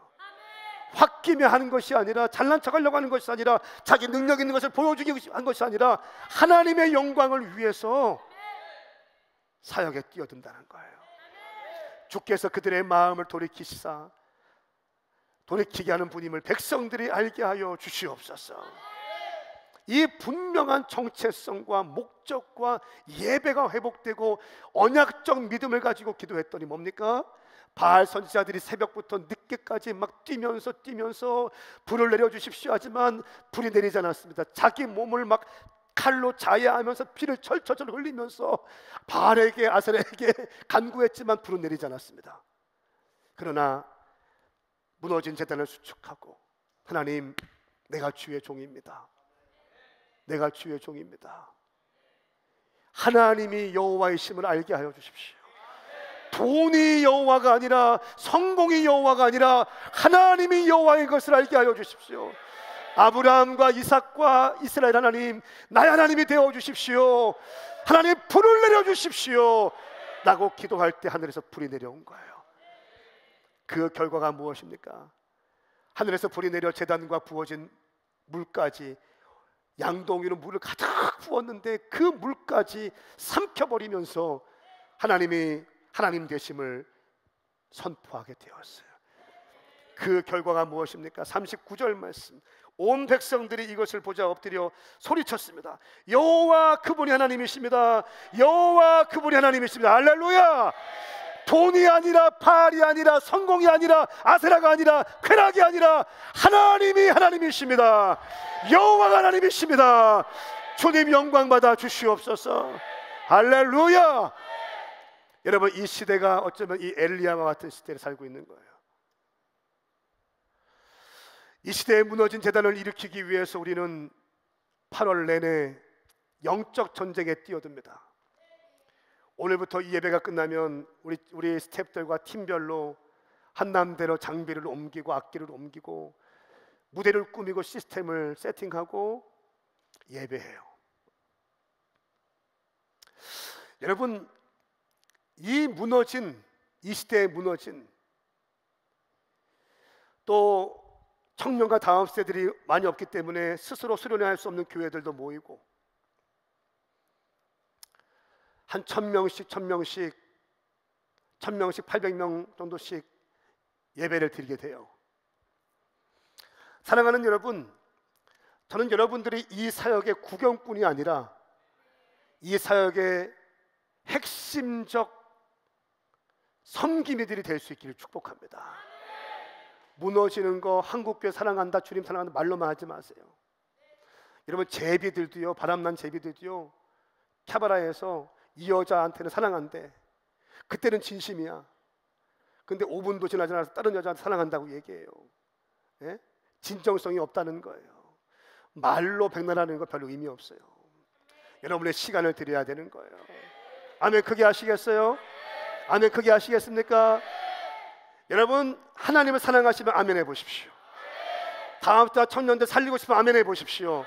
홧김에 하는 것이 아니라, 잘난 척하려고 하는 것이 아니라, 자기 능력 있는 것을 보여주기 한 것이 아니라 하나님의 영광을 위해서 사역에 뛰어든다는 거예요. 주께서 그들의 마음을 돌이키시사 돌이키게 하는 분임을 백성들이 알게 하여 주시옵소서. 이 분명한 정체성과 목적과 예배가 회복되고 언약적 믿음을 가지고 기도했더니 뭡니까? 바알 선지자들이 새벽부터 늦게까지 막 뛰면서 불을 내려주십시오 하지만 불이 내리지 않았습니다. 자기 몸을 막 칼로 자야하면서 피를 철철 흘리면서 바알에게 아세라에게 간구했지만 불은 내리지 않았습니다. 그러나 무너진 제단을 수축하고, 하나님, 내가 주의 종입니다. 내가 주의 종입니다. 하나님이 여호와이심을 알게 하여 주십시오. 돈이 여호와가 아니라, 성공이 여호와가 아니라 하나님이 여호와인 것을 알게 하여 주십시오. 아브라함과 이삭과 이스라엘 하나님, 나의 하나님이 되어 주십시오. 하나님, 불을 내려 주십시오 라고 기도할 때 하늘에서 불이 내려온 거예요. 그 결과가 무엇입니까? 하늘에서 불이 내려 제단과 부어진 물까지, 양동이로 물을 가득 부었는데 그 물까지 삼켜버리면서 하나님이 하나님 되심을 선포하게 되었어요. 그 결과가 무엇입니까? 39절 말씀. 온 백성들이 이것을 보자 엎드려 소리쳤습니다. 여호와 그분이 하나님이십니다. 여호와 그분이 하나님이십니다. 할렐루야. 돈이 아니라, 바알이 아니라, 성공이 아니라, 아세라가 아니라, 쾌락이 아니라 하나님이 하나님이십니다. 여호와가 하나님이십니다. 주님 영광 받아 주시옵소서. 할렐루야. 여러분, 이 시대가 어쩌면 이 엘리야와 같은 시대를 살고 있는 거예요. 이 시대에 무너진 제단을 일으키기 위해서 우리는 8월 내내 영적 전쟁에 뛰어듭니다. 오늘부터 이 예배가 끝나면 우리 스태프들과 팀별로 한남대로 장비를 옮기고 악기를 옮기고 무대를 꾸미고 시스템을 세팅하고 예배해요. 여러분, 이 시대에 무너진 또 청년과 다음 세대들이 많이 없기 때문에 스스로 수련할 수 없는 교회들도 모이고 한 1000명씩 800명 정도씩 예배를 드리게 돼요. 사랑하는 여러분, 저는 여러분들이 이 사역의 구경꾼이 아니라 이 사역의 핵심적 섬김이들이 될 수 있기를 축복합니다. 무너지는 거 한국교회 사랑한다, 주님 사랑한다 말로만 하지 마세요. 여러분, 제비들도요, 바람난 제비들도요, 캬바라에서 이 여자한테는 사랑한대. 그때는 진심이야. 근데 5분도 지나지 않아서 다른 여자한테 사랑한다고 얘기해요. 예? 진정성이 없다는 거예요. 말로 백날하는 거 별로 의미 없어요. 여러분의 시간을 드려야 되는 거예요. 아멘. 크게 하시겠어요? 아멘. 크게 하시겠습니까? 여러분, 하나님을 사랑하시면 아멘 해보십시오. 다음부터 청년들 살리고 싶으면 아멘 해보십시오.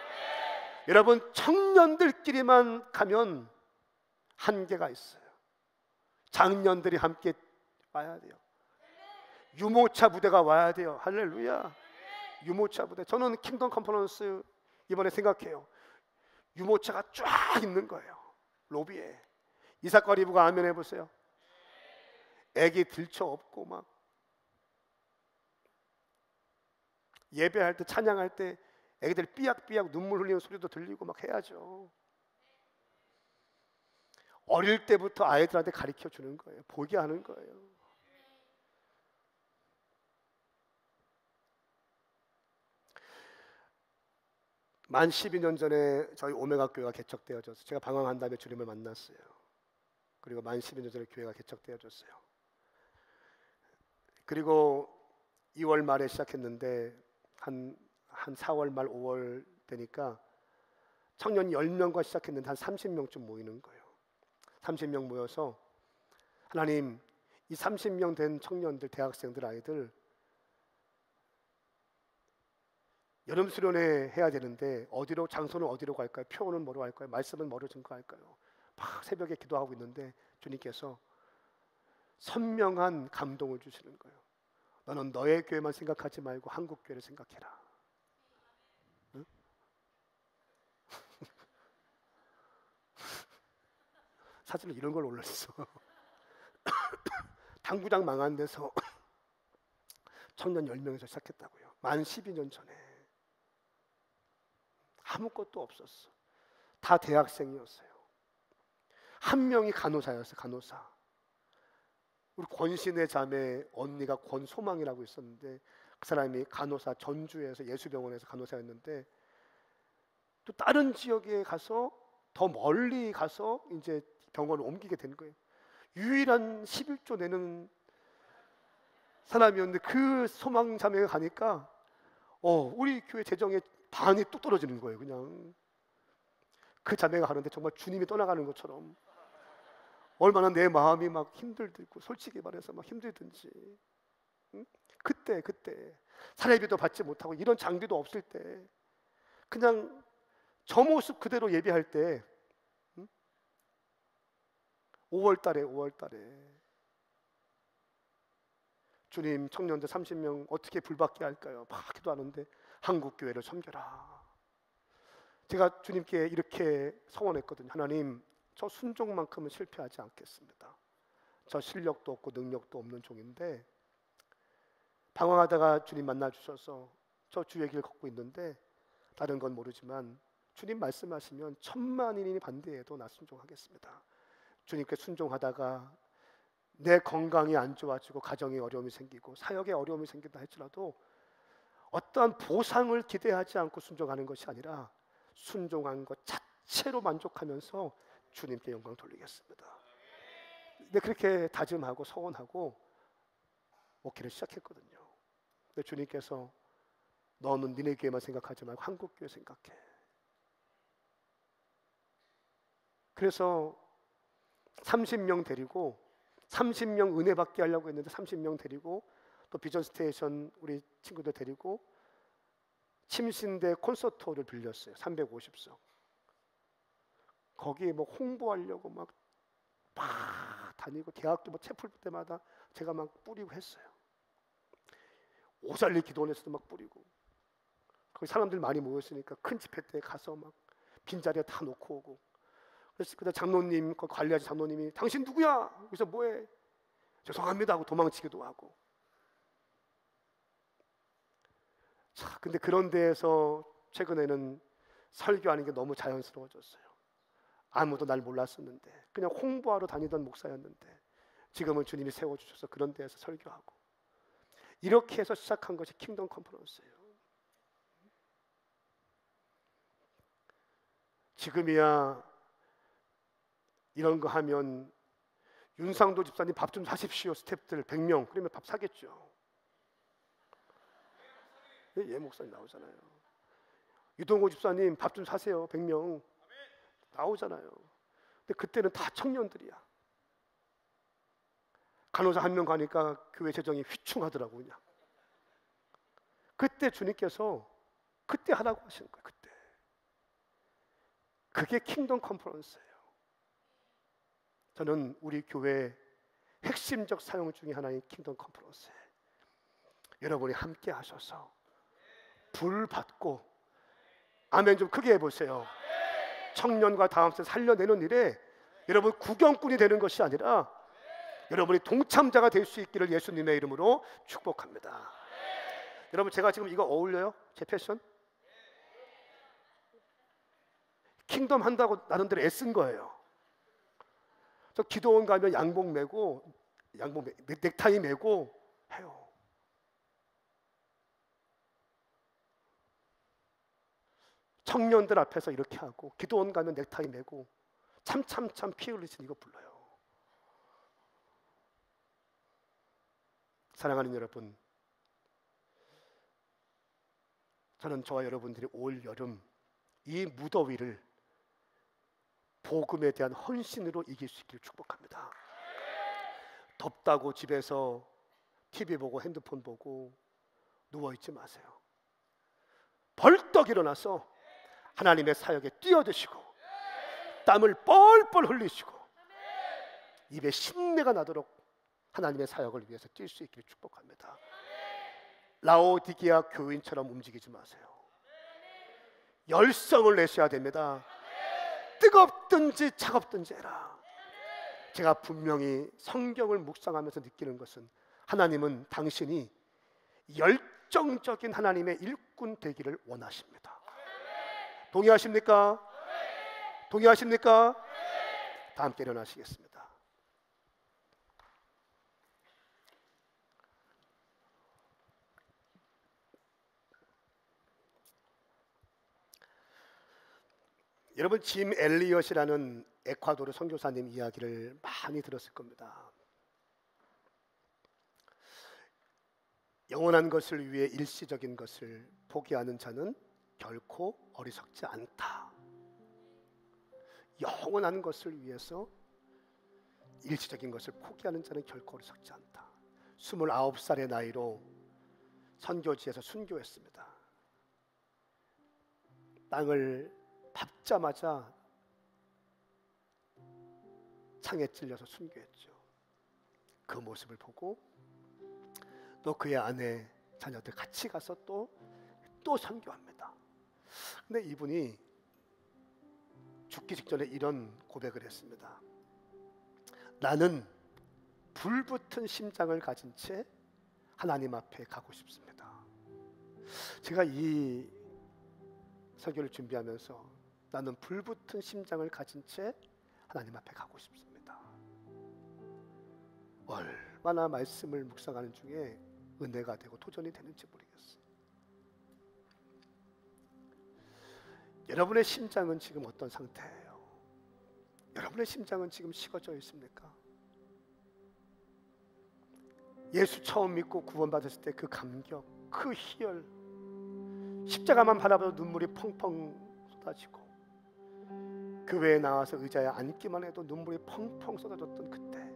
여러분, 청년들끼리만 가면 한계가 있어요. 장년들이 함께 와야 돼요. 유모차 부대가 와야 돼요. 할렐루야. 유모차 부대. 저는 킹덤 컨퍼런스 이번에 생각해요. 유모차가 쫙 있는 거예요. 로비에. 이삭과 리브가 아멘 해보세요. 애기 들쳐 없고 막 예배할 때, 찬양할 때 애기들 삐약삐약 눈물 흘리는 소리도 들리고 막 해야죠. 어릴 때부터 아이들한테 가르쳐 주는 거예요. 보게 하는 거예요. 만 12년 전에 저희 오메가 교회가 개척되어져서 제가 방황한 다음에 주님을 만났어요. 그리고 만 12년 전에 교회가 개척되어졌어요. 그리고 2월 말에 시작했는데 한 4월 말 5월 되니까 청년 10명과 시작했는데 한 30명쯤 모이는 거예요. 30명 모여서 하나님, 이 30명 된 청년들, 대학생들, 아이들 여름 수련회 해야 되는데 어디로, 장소는 어디로 갈까요? 표는 뭐로 할까요? 말씀은 뭐로 증거할까요? 막 새벽에 기도하고 있는데 주님께서 선명한 감동을 주시는 거예요. 너는 너의 교회만 생각하지 말고 한국 교회를 생각해라. 응? 사진을 이런 걸 올렸어. 당구장 망한 데서 청년 10명에서 시작했다고요. 만 12년 전에. 아무것도 없었어. 다 대학생이었어요. 한 명이 간호사였어요. 간호사. 우리 권신의 자매 언니가 권소망이라고 있었는데 그 사람이 간호사, 전주에서 예수병원에서 간호사였는데 또 다른 지역에 가서 더 멀리 가서 이제 병원을 옮기게 된 거예요. 유일한 11조 내는 사람이었는데 그 소망 자매가 가니까 우리 교회 재정에 반이 뚝 떨어지는 거예요. 그냥 그 자매가 가는데 정말 주님이 떠나가는 것처럼 얼마나 내 마음이 막 힘들고 솔직히 말해서 막 힘들든지. 응? 그때 사례비도 받지 못하고 이런 장비도 없을 때 그냥 저 모습 그대로 예배할 때 5월 달에 주님, 청년들 30명 어떻게 불받게 할까요? 막 기도하는데 한국 교회를 섬겨라. 제가 주님께 이렇게 서원했거든요. 하나님, 저 순종만큼은 실패하지 않겠습니다. 저 실력도 없고 능력도 없는 종인데 방황하다가 주님 만나 주셔서 저 주의 길 걷고 있는데 다른 건 모르지만 주님 말씀하시면 1000만인이 반대해도 나 순종하겠습니다. 주님께 순종하다가 내 건강이 안 좋아지고 가정에 어려움이 생기고 사역에 어려움이 생긴다 할지라도 어떠한 보상을 기대하지 않고 순종하는 것이 아니라 순종한 것 자체로 만족하면서 주님께 영광 돌리겠습니다. 근데 그렇게 다짐하고 서원하고 목회를 시작했거든요. 근데 주님께서 너는 니네 교회만 생각하지 말고 한국 교회 생각해. 그래서 30명 데리고 30명 은혜 받게 하려고 했는데 30명 데리고 또 비전 스테이션 우리 친구들 데리고 침신대 콘서트홀을 빌렸어요. 350석. 거기에 뭐 홍보하려고 막 다니고 대학교 뭐 책 풀 때마다 제가 막 뿌리고 했어요. 오살리 기도원에서도 막 뿌리고, 거기 사람들 많이 모였으니까 큰 집회 때 가서 막 빈자리에 다 놓고 오고. 그래서 그때 장로님, 거기 관리하신 장로님이 당신 누구야? 여기서 뭐해? 죄송합니다 하고 도망치기도 하고. 자, 근데 그런 데에서 최근에는 설교하는 게 너무 자연스러워졌어요. 아무도 날 몰랐었는데 그냥 홍보하러 다니던 목사였는데 지금은 주님이 세워주셔서 그런 데에서 설교하고, 이렇게 해서 시작한 것이 킹덤 컨퍼런스예요. 지금이야 이런 거 하면 윤상도 집사님 밥 좀 사십시오, 스태프들 100명 그러면 밥 사겠죠. 예, 목사님 나오잖아요. 유동호 집사님 밥 좀 사세요, 100명 나오잖아요. 근데 그때는 다 청년들이야. 간호사 한 명 가니까 교회 재정이 휘충하더라고. 그냥 그때 주님께서 그때 하라고 하시는 거예요. 그때. 그게 킹덤 컨퍼런스예요. 저는 우리 교회 핵심적 사용 중에 하나인 킹덤 컨퍼런스에 여러분이 함께 하셔서 불 받고, 아멘 좀 크게 해보세요. 청년과 다음세 살려내는 일에 여러분 구경꾼이 되는 것이 아니라 여러분이 동참자가 될 수 있기를 예수님의 이름으로 축복합니다. 여러분, 제가 지금 이거 어울려요? 제 패션? 킹덤 한다고 나름대로 애쓴 거예요. 저 기도원 가면 양복 메고, 넥타이 메고 해요. 청년들 앞에서 이렇게 하고, 기도원 가면 넥타이 메고 참 피 흘리신 이거 불러요. 사랑하는 여러분, 저는 저와 여러분들이 올 여름 이 무더위를 복음에 대한 헌신으로 이길 수 있기를 축복합니다. 덥다고 집에서 TV 보고 핸드폰 보고 누워있지 마세요. 벌떡 일어나서 하나님의 사역에 뛰어드시고 땀을 뻘뻘 흘리시고 입에 신내가 나도록 하나님의 사역을 위해서 뛸 수 있기를 축복합니다. 라오디게아 교인처럼 움직이지 마세요. 열성을 내셔야 됩니다. 뜨겁든지 차갑든지 해라. 제가 분명히 성경을 묵상하면서 느끼는 것은, 하나님은 당신이 열정적인 하나님의 일꾼 되기를 원하십니다. 동의하십니까? 동의하십니까? 다 함께 일어나시겠습니다. 여러분, 짐 엘리엇이라는 에콰도르 선교사님 이야기를 많이 들었을 겁니다. 영원한 것을 위해 일시적인 것을 포기하는 자는 결코 어리석지 않다. 영원한 것을 위해서 일시적인 것을 포기하는 자는 결코 어리석지 않다. 29살의 나이로 선교지에서 순교했습니다. 땅을 밟자마자 창에 찔려서 순교했죠. 그 모습을 보고 또 그의 아내, 자녀들 같이 가서 또 선교합니다. 근데 이분이 죽기 직전에 이런 고백을 했습니다. 나는 불붙은 심장을 가진 채 하나님 앞에 가고 싶습니다. 제가 이 설교를 준비하면서 나는 불붙은 심장을 가진 채 하나님 앞에 가고 싶습니다. 얼마나 말씀을 묵상하는 중에 은혜가 되고 도전이 되는지 모르겠어요. 여러분의 심장은 지금 어떤 상태예요? 여러분의 심장은 지금 식어져 있습니까? 예수 처음 믿고 구원받았을 때 그 감격, 그 희열, 십자가만 바라봐도 눈물이 펑펑 쏟아지고 교회에 나와서 의자에 앉기만 해도 눈물이 펑펑 쏟아졌던 그때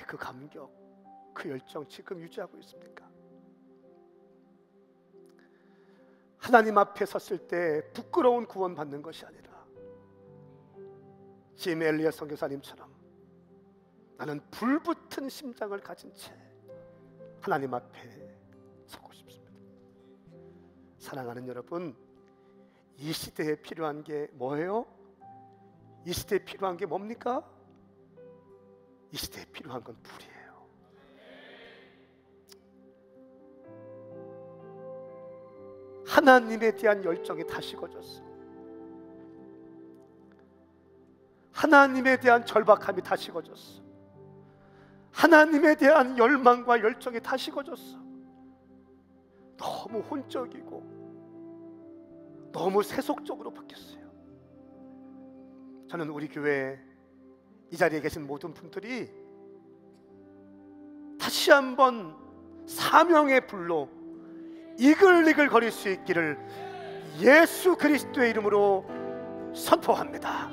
그 감격, 그 열정 지금 유지하고 있습니까? 하나님 앞에 섰을 때 부끄러운 구원 받는 것이 아니라 짐 엘리엇 선교사님처럼 나는 불붙은 심장을 가진 채 하나님 앞에 서고 싶습니다. 사랑하는 여러분, 이 시대에 필요한 게 뭐예요? 이 시대에 필요한 게 뭡니까? 이 시대에 필요한 건 불이에요. 하나님에 대한 열정이 다 식어졌어. 하나님에 대한 절박함이 다 식어졌어. 하나님에 대한 열망과 열정이 다 식어졌어. 너무 혼적이고 너무 세속적으로 바뀌었어요. 저는 우리 교회 이 자리에 계신 모든 분들이 다시 한번 사명의 불로 이글이글 거릴 수 있기를 예수 그리스도의 이름으로 선포합니다.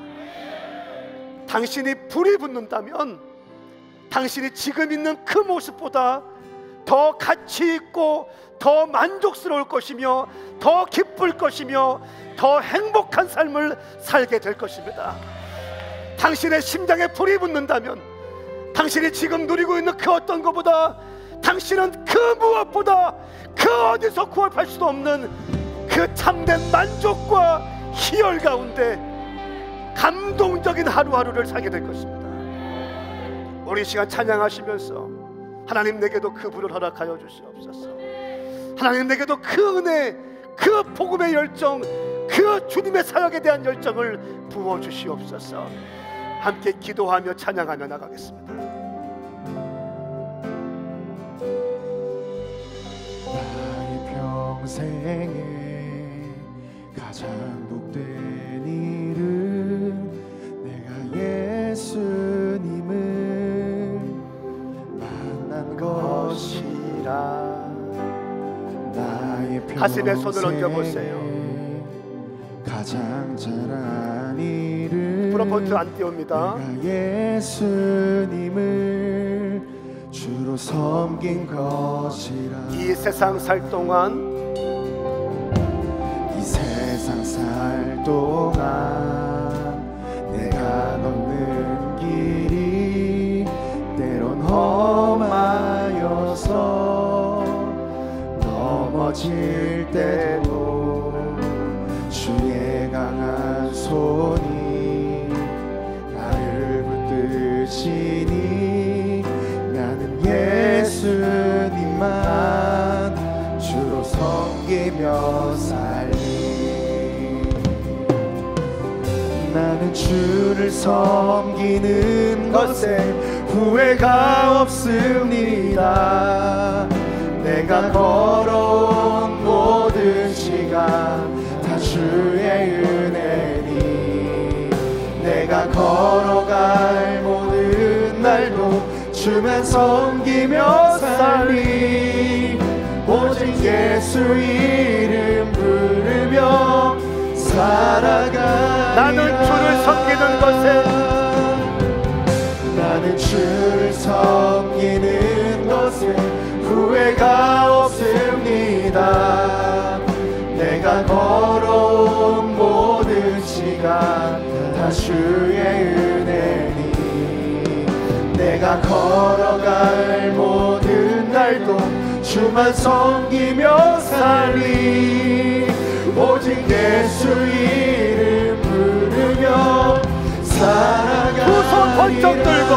당신이 불이 붙는다면 당신이 지금 있는 그 모습보다 더 가치 있고 더 만족스러울 것이며 더 기쁠 것이며 더 행복한 삶을 살게 될 것입니다. 당신의 심장에 불이 붙는다면 당신이 지금 누리고 있는 그 어떤 것보다 당신은 그 무엇보다 그 어디서 구할 수도 없는 그 참된 만족과 희열 가운데 감동적인 하루하루를 살게 될 것입니다. 우리 시간 찬양하시면서 하나님 내게도 그 불을 허락하여 주시옵소서. 하나님 내게도 그 은혜, 그 복음의 열정, 그 주님의 사역에 대한 열정을 부어주시옵소서. 함께 기도하며 찬양하며 나가겠습니다. 나의 평생에 가장 복된 일은 내가 예수님을 만난 것이라. 나의 가슴에 손을 얹어보세요. 가장 잘한 일은 프로포트 안 띄웁니다. 내가 예수님을 주로 섬긴 것이라. 이 세상 살 동안 이 세상 살 동안 내가 걷는 길이 때론 험하여서 넘어질 때도 주의 강한 손이 나를 붙드시니 나는 예수님만 주로 섬기며 살리. 나는 주를 섬기는 것에 후회가 없습니다. 내가 걸어온 모든 시간 다 주의 은혜니 내가 걸어갈 모든 날도 주만 섬기며 살리. 오직 예수 이름 부르며 살아가리라. 나는 주를 섬기는 것에 나는 주를 섬기는 것에 후회가 없습니다. 내가 걸어온 모든 시간 다 주의 은혜니 내가 걸어갈 모든 날도 주만 섬기며 살리. 오직 예수 이름 부르며 살아가리라. 두 손 번쩍 들고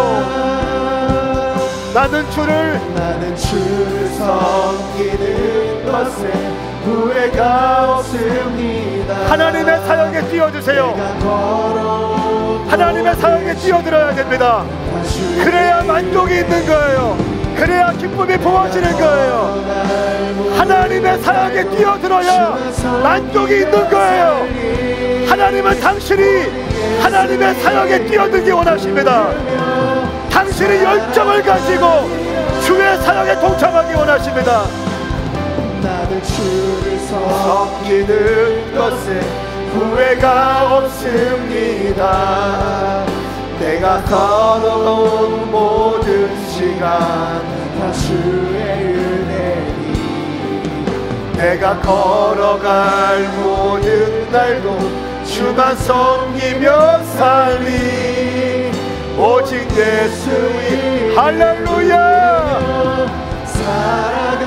나는 주를 섬기는 것에 후회가 없습니다. 하나님의 사역에 뛰어주세요. 하나님의 사역에 뛰어들어야 됩니다. 그래야 만족이 있는 거예요. 그래야 기쁨이 부어지는 거예요. 하나님의 사역에 뛰어들어야 만족이 있는 거예요. 하나님은 당신이 하나님의 사역에 뛰어들기 원하십니다. 당신이 열정을 가지고 주의 사역에 동참하기 원하십니다. 나는 주를 섬기는 것에 후회가 없습니다. 내가 걸어온 모든 시간 다 주의 은혜니 내가 걸어갈 모든 날도 주만 섬기며 살리. 오직 예수 할렐루야.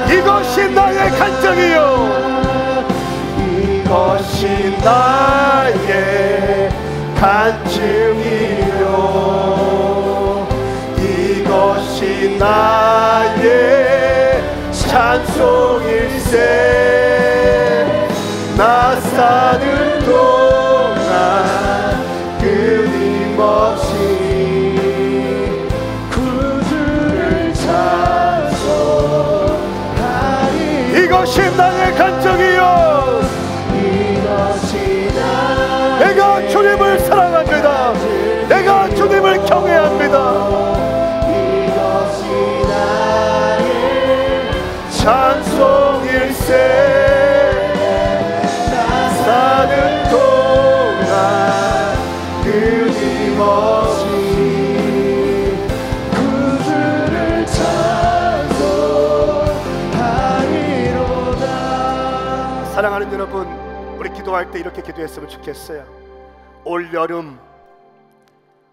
이것이 나의 간증이요. 이것이 나의 간증이요. 이것이 나의 찬송일세. 나 사는 동안 끊임없이 구주를 찬송하리. 이것이 나의 간증이요. 이것이 내가 주님을 사랑합니다. 내가 주님을 경외합니다. 이것이 나의 찬송일세. 사는 동안 끊임없이 구주를 찬송하리로다. 사랑하는 여러분, 우리 기도할 때 이렇게 기도했으면 좋겠어요. 올 여름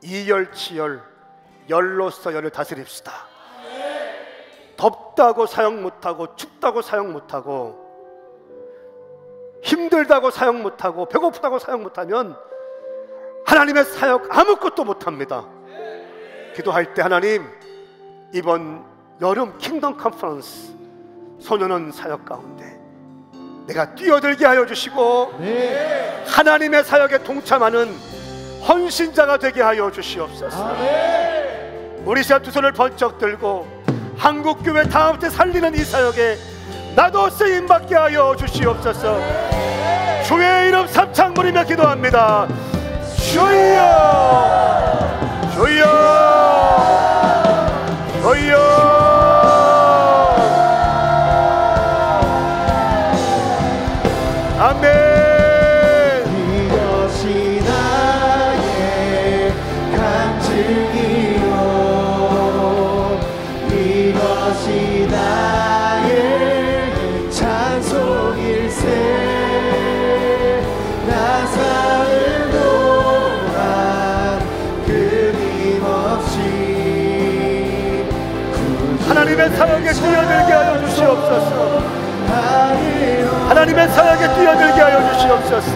이열치열, 열로서 열을 다스립시다. 덥다고 사역 못하고, 춥다고 사역 못하고, 힘들다고 사역 못하고, 배고프다고 사역 못하면 하나님의 사역 아무것도 못합니다. 기도할 때 하나님, 이번 여름 킹덤 컨퍼런스 소년원 사역 가운데 내가 뛰어들게 하여 주시고, 하나님의 사역에 동참하는 헌신자가 되게 하여 주시옵소서. 우리 시간 두 손을 번쩍 들고 한국교회 다음때 살리는 이 사역에 나도 쓰임받게 하여 주시옵소서. 주의 이름 삼창 부리며 기도합니다. 주여, 주여, 주여. 아멘. 이것이 나의 간증이요. 이것이 나의 찬송일세. 나 사는 동안 끊임없이 하나님의 사역에 뛰어들게 하여 주시옵소서. 하나님의 사역에 뛰어들게 하여 주시옵소서.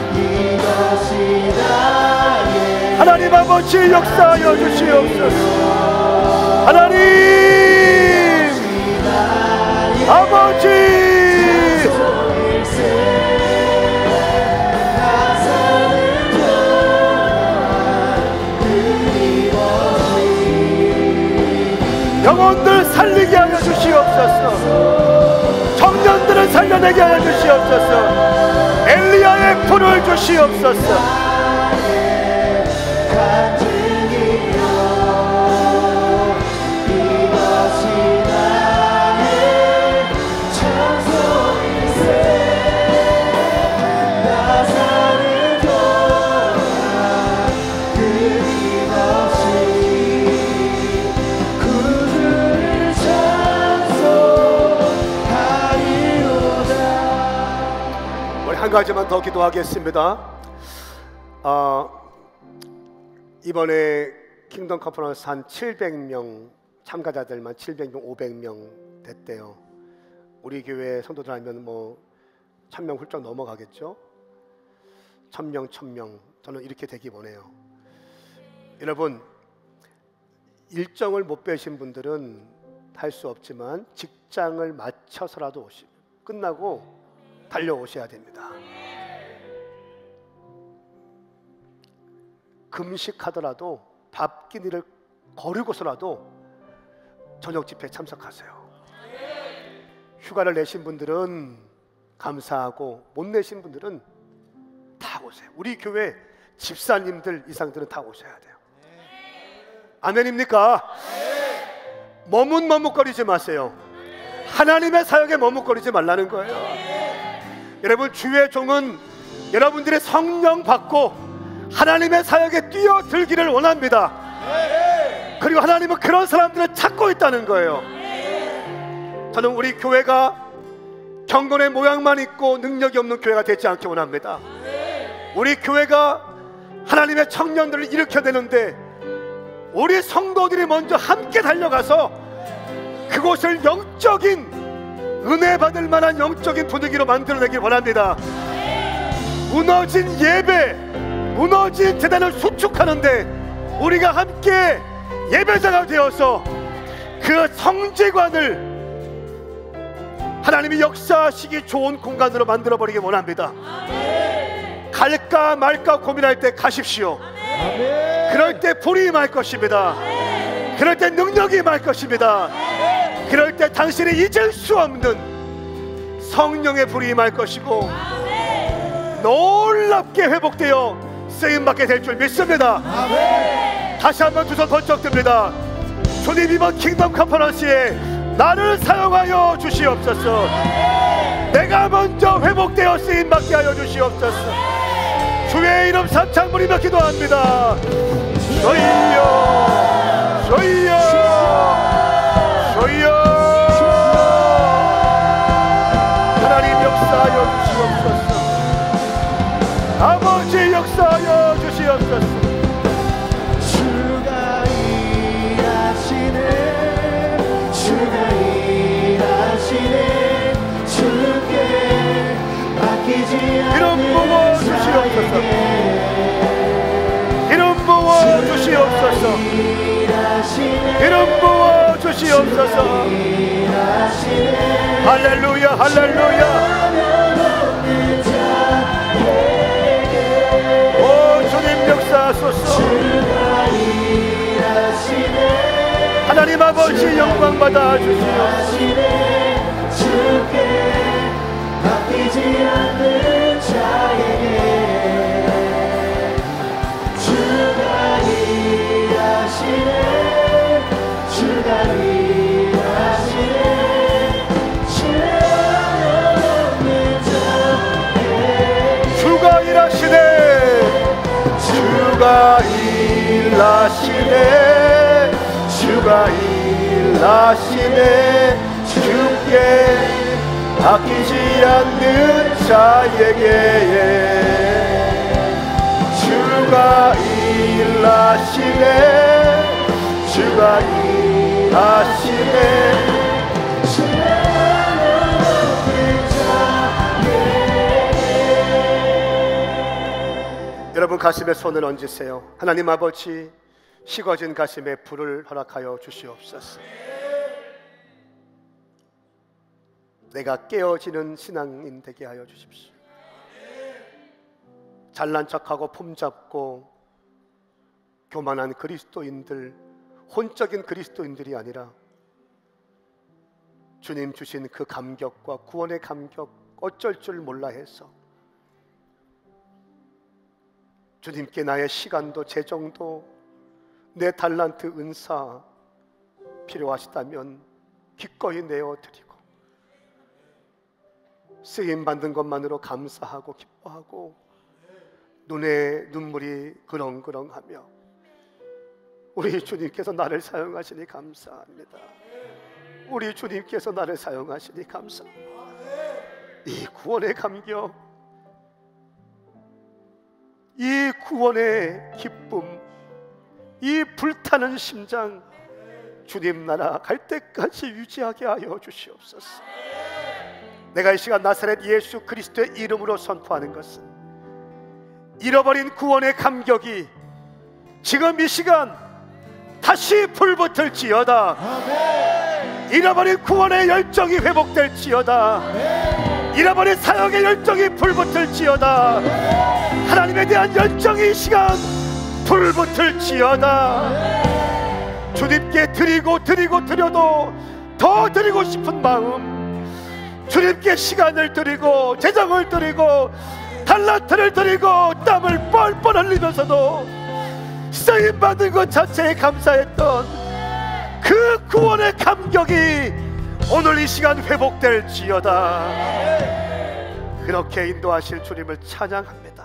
하나님 아버지 역사하여 주시옵소서. 하나님 아버지, 영혼들 살리게 하여 주시옵소서. 청년들을 살려내게 하여 주시옵소서. 엘리야의 불을 주시옵소서. 한 가지만 더 기도하겠습니다. 이번에 킹덤 컨퍼런스 한 700명 참가자들만 700명, 500명 됐대요. 우리 교회 성도들 하면 뭐 1000명 훌쩍 넘어가겠죠. 1000명, 1000명. 저는 이렇게 되기 원해요. 여러분, 일정을 못 빼신 분들은 할 수 없지만 직장을 마쳐서라도 끝나고 달려오셔야 됩니다. 금식하더라도 밥 끼니를 거르고서라도 저녁 집회에 참석하세요. 휴가를 내신 분들은 감사하고 못 내신 분들은 다 오세요. 우리 교회 집사님들 이상들은 다 오셔야 돼요. 아멘입니까? 머뭇머뭇거리지 마세요. 하나님의 사역에 머뭇거리지 말라는 거예요. 여러분, 주의 종은 여러분들의 성령 받고 하나님의 사역에 뛰어들기를 원합니다. 그리고 하나님은 그런 사람들을 찾고 있다는 거예요. 저는 우리 교회가 경건의 모양만 있고 능력이 없는 교회가 되지 않기 원합니다. 우리 교회가 하나님의 청년들을 일으켜내는데 우리 성도들이 먼저 함께 달려가서 그곳을 영적인 은혜 받을 만한 영적인 분위기로 만들어내길 원합니다. 무너진 예배, 무너진 재단을 수축하는데 우리가 함께 예배자가 되어서 그 성지관을 하나님이 역사하시기 좋은 공간으로 만들어버리기 원합니다. 갈까 말까 고민할 때 가십시오. 그럴 때 불이 임할 것입니다. 그럴 때 능력이 임할 것입니다. 그럴 때 당신이 잊을 수 없는 성령의 불이 임할 것이고 놀랍게 회복되어 쓰임받게 될 줄 믿습니다. 다시 한번 두 손 번쩍 듭니다. 주님, 이번 킹덤 컨퍼런스에 나를 사용하여 주시옵소서. 내가 먼저 회복되어 쓰임받게 하여 주시옵소서. 주의 이름 삼창 부리며 기도합니다. 주여, 주여, 주여. 하나님 역사하여 주시옵소서. 아버지 역사하여 주시옵소서. 주가 일하시네, 주가 일하시네. 주께 맡기지 이름 부어 주시옵소서. 이름 부어 주시옵소서. 이름 부어 주시옵소서. 할렐루야, 할렐루야. 오 주님 역사하소서. 하나님 아버지 영광 받아 주시옵소서. 주께 맡기지 않는 자에게 주가 일하시네, 주가 일하시네. 없는 자에게 주가 일하시네, 주가 일하시네, 주가 일하시네. 주께 아끼지 않는 자에게 주가 일하시네, 주가 일하시네. 여러분 가슴에 손을 얹으세요. 하나님 아버지, 식어진 가슴에 불을 허락하여 주시옵소서. 내가 깨어지는 신앙인 되게 하여 주십시오. 잘난 척하고 품잡고 교만한 그리스도인들, 혼적인 그리스도인들이 아니라 주님 주신 그 감격과 구원의 감격 어쩔 줄 몰라 해서 주님께 나의 시간도 재정도 내 달란트 은사 필요하시다면 기꺼이 내어드리고 쓰임받는 것만으로 감사하고 기뻐하고 눈에 눈물이 그렁그렁하며 우리 주님께서 나를 사용하시니 감사합니다. 우리 주님께서 나를 사용하시니 감사합니다. 이 구원의 감격, 이 구원의 기쁨, 이 불타는 심장 주님 나라 갈 때까지 유지하게 하여 주시옵소서. 내가 이 시간 나사렛 예수 그리스도의 이름으로 선포하는 것은 잃어버린 구원의 감격이 지금 이 시간 다시 불붙을지어다. 잃어버린 구원의 열정이 회복될지어다. 잃어버린 사역의 열정이 불붙을지어다. 하나님에 대한 열정이 이 시간 불붙을지어다. 주님께 드려도 더 드리고 싶은 마음, 주님께 시간을 드리고 재정을 드리고 달란트를 드리고 땀을 뻘뻘 흘리면서도 쓰임받은 것 자체에 감사했던 그 구원의 감격이 오늘 이 시간 회복될지어다. 그렇게 인도하실 주님을 찬양합니다.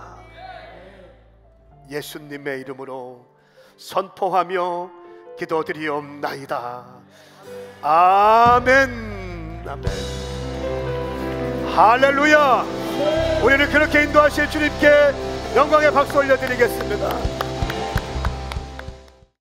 예수님의 이름으로 선포하며 기도드리옵나이다. 아멘. 아멘. 할렐루야. 우리를 그렇게 인도하실 주님께 영광의 박수 올려드리겠습니다.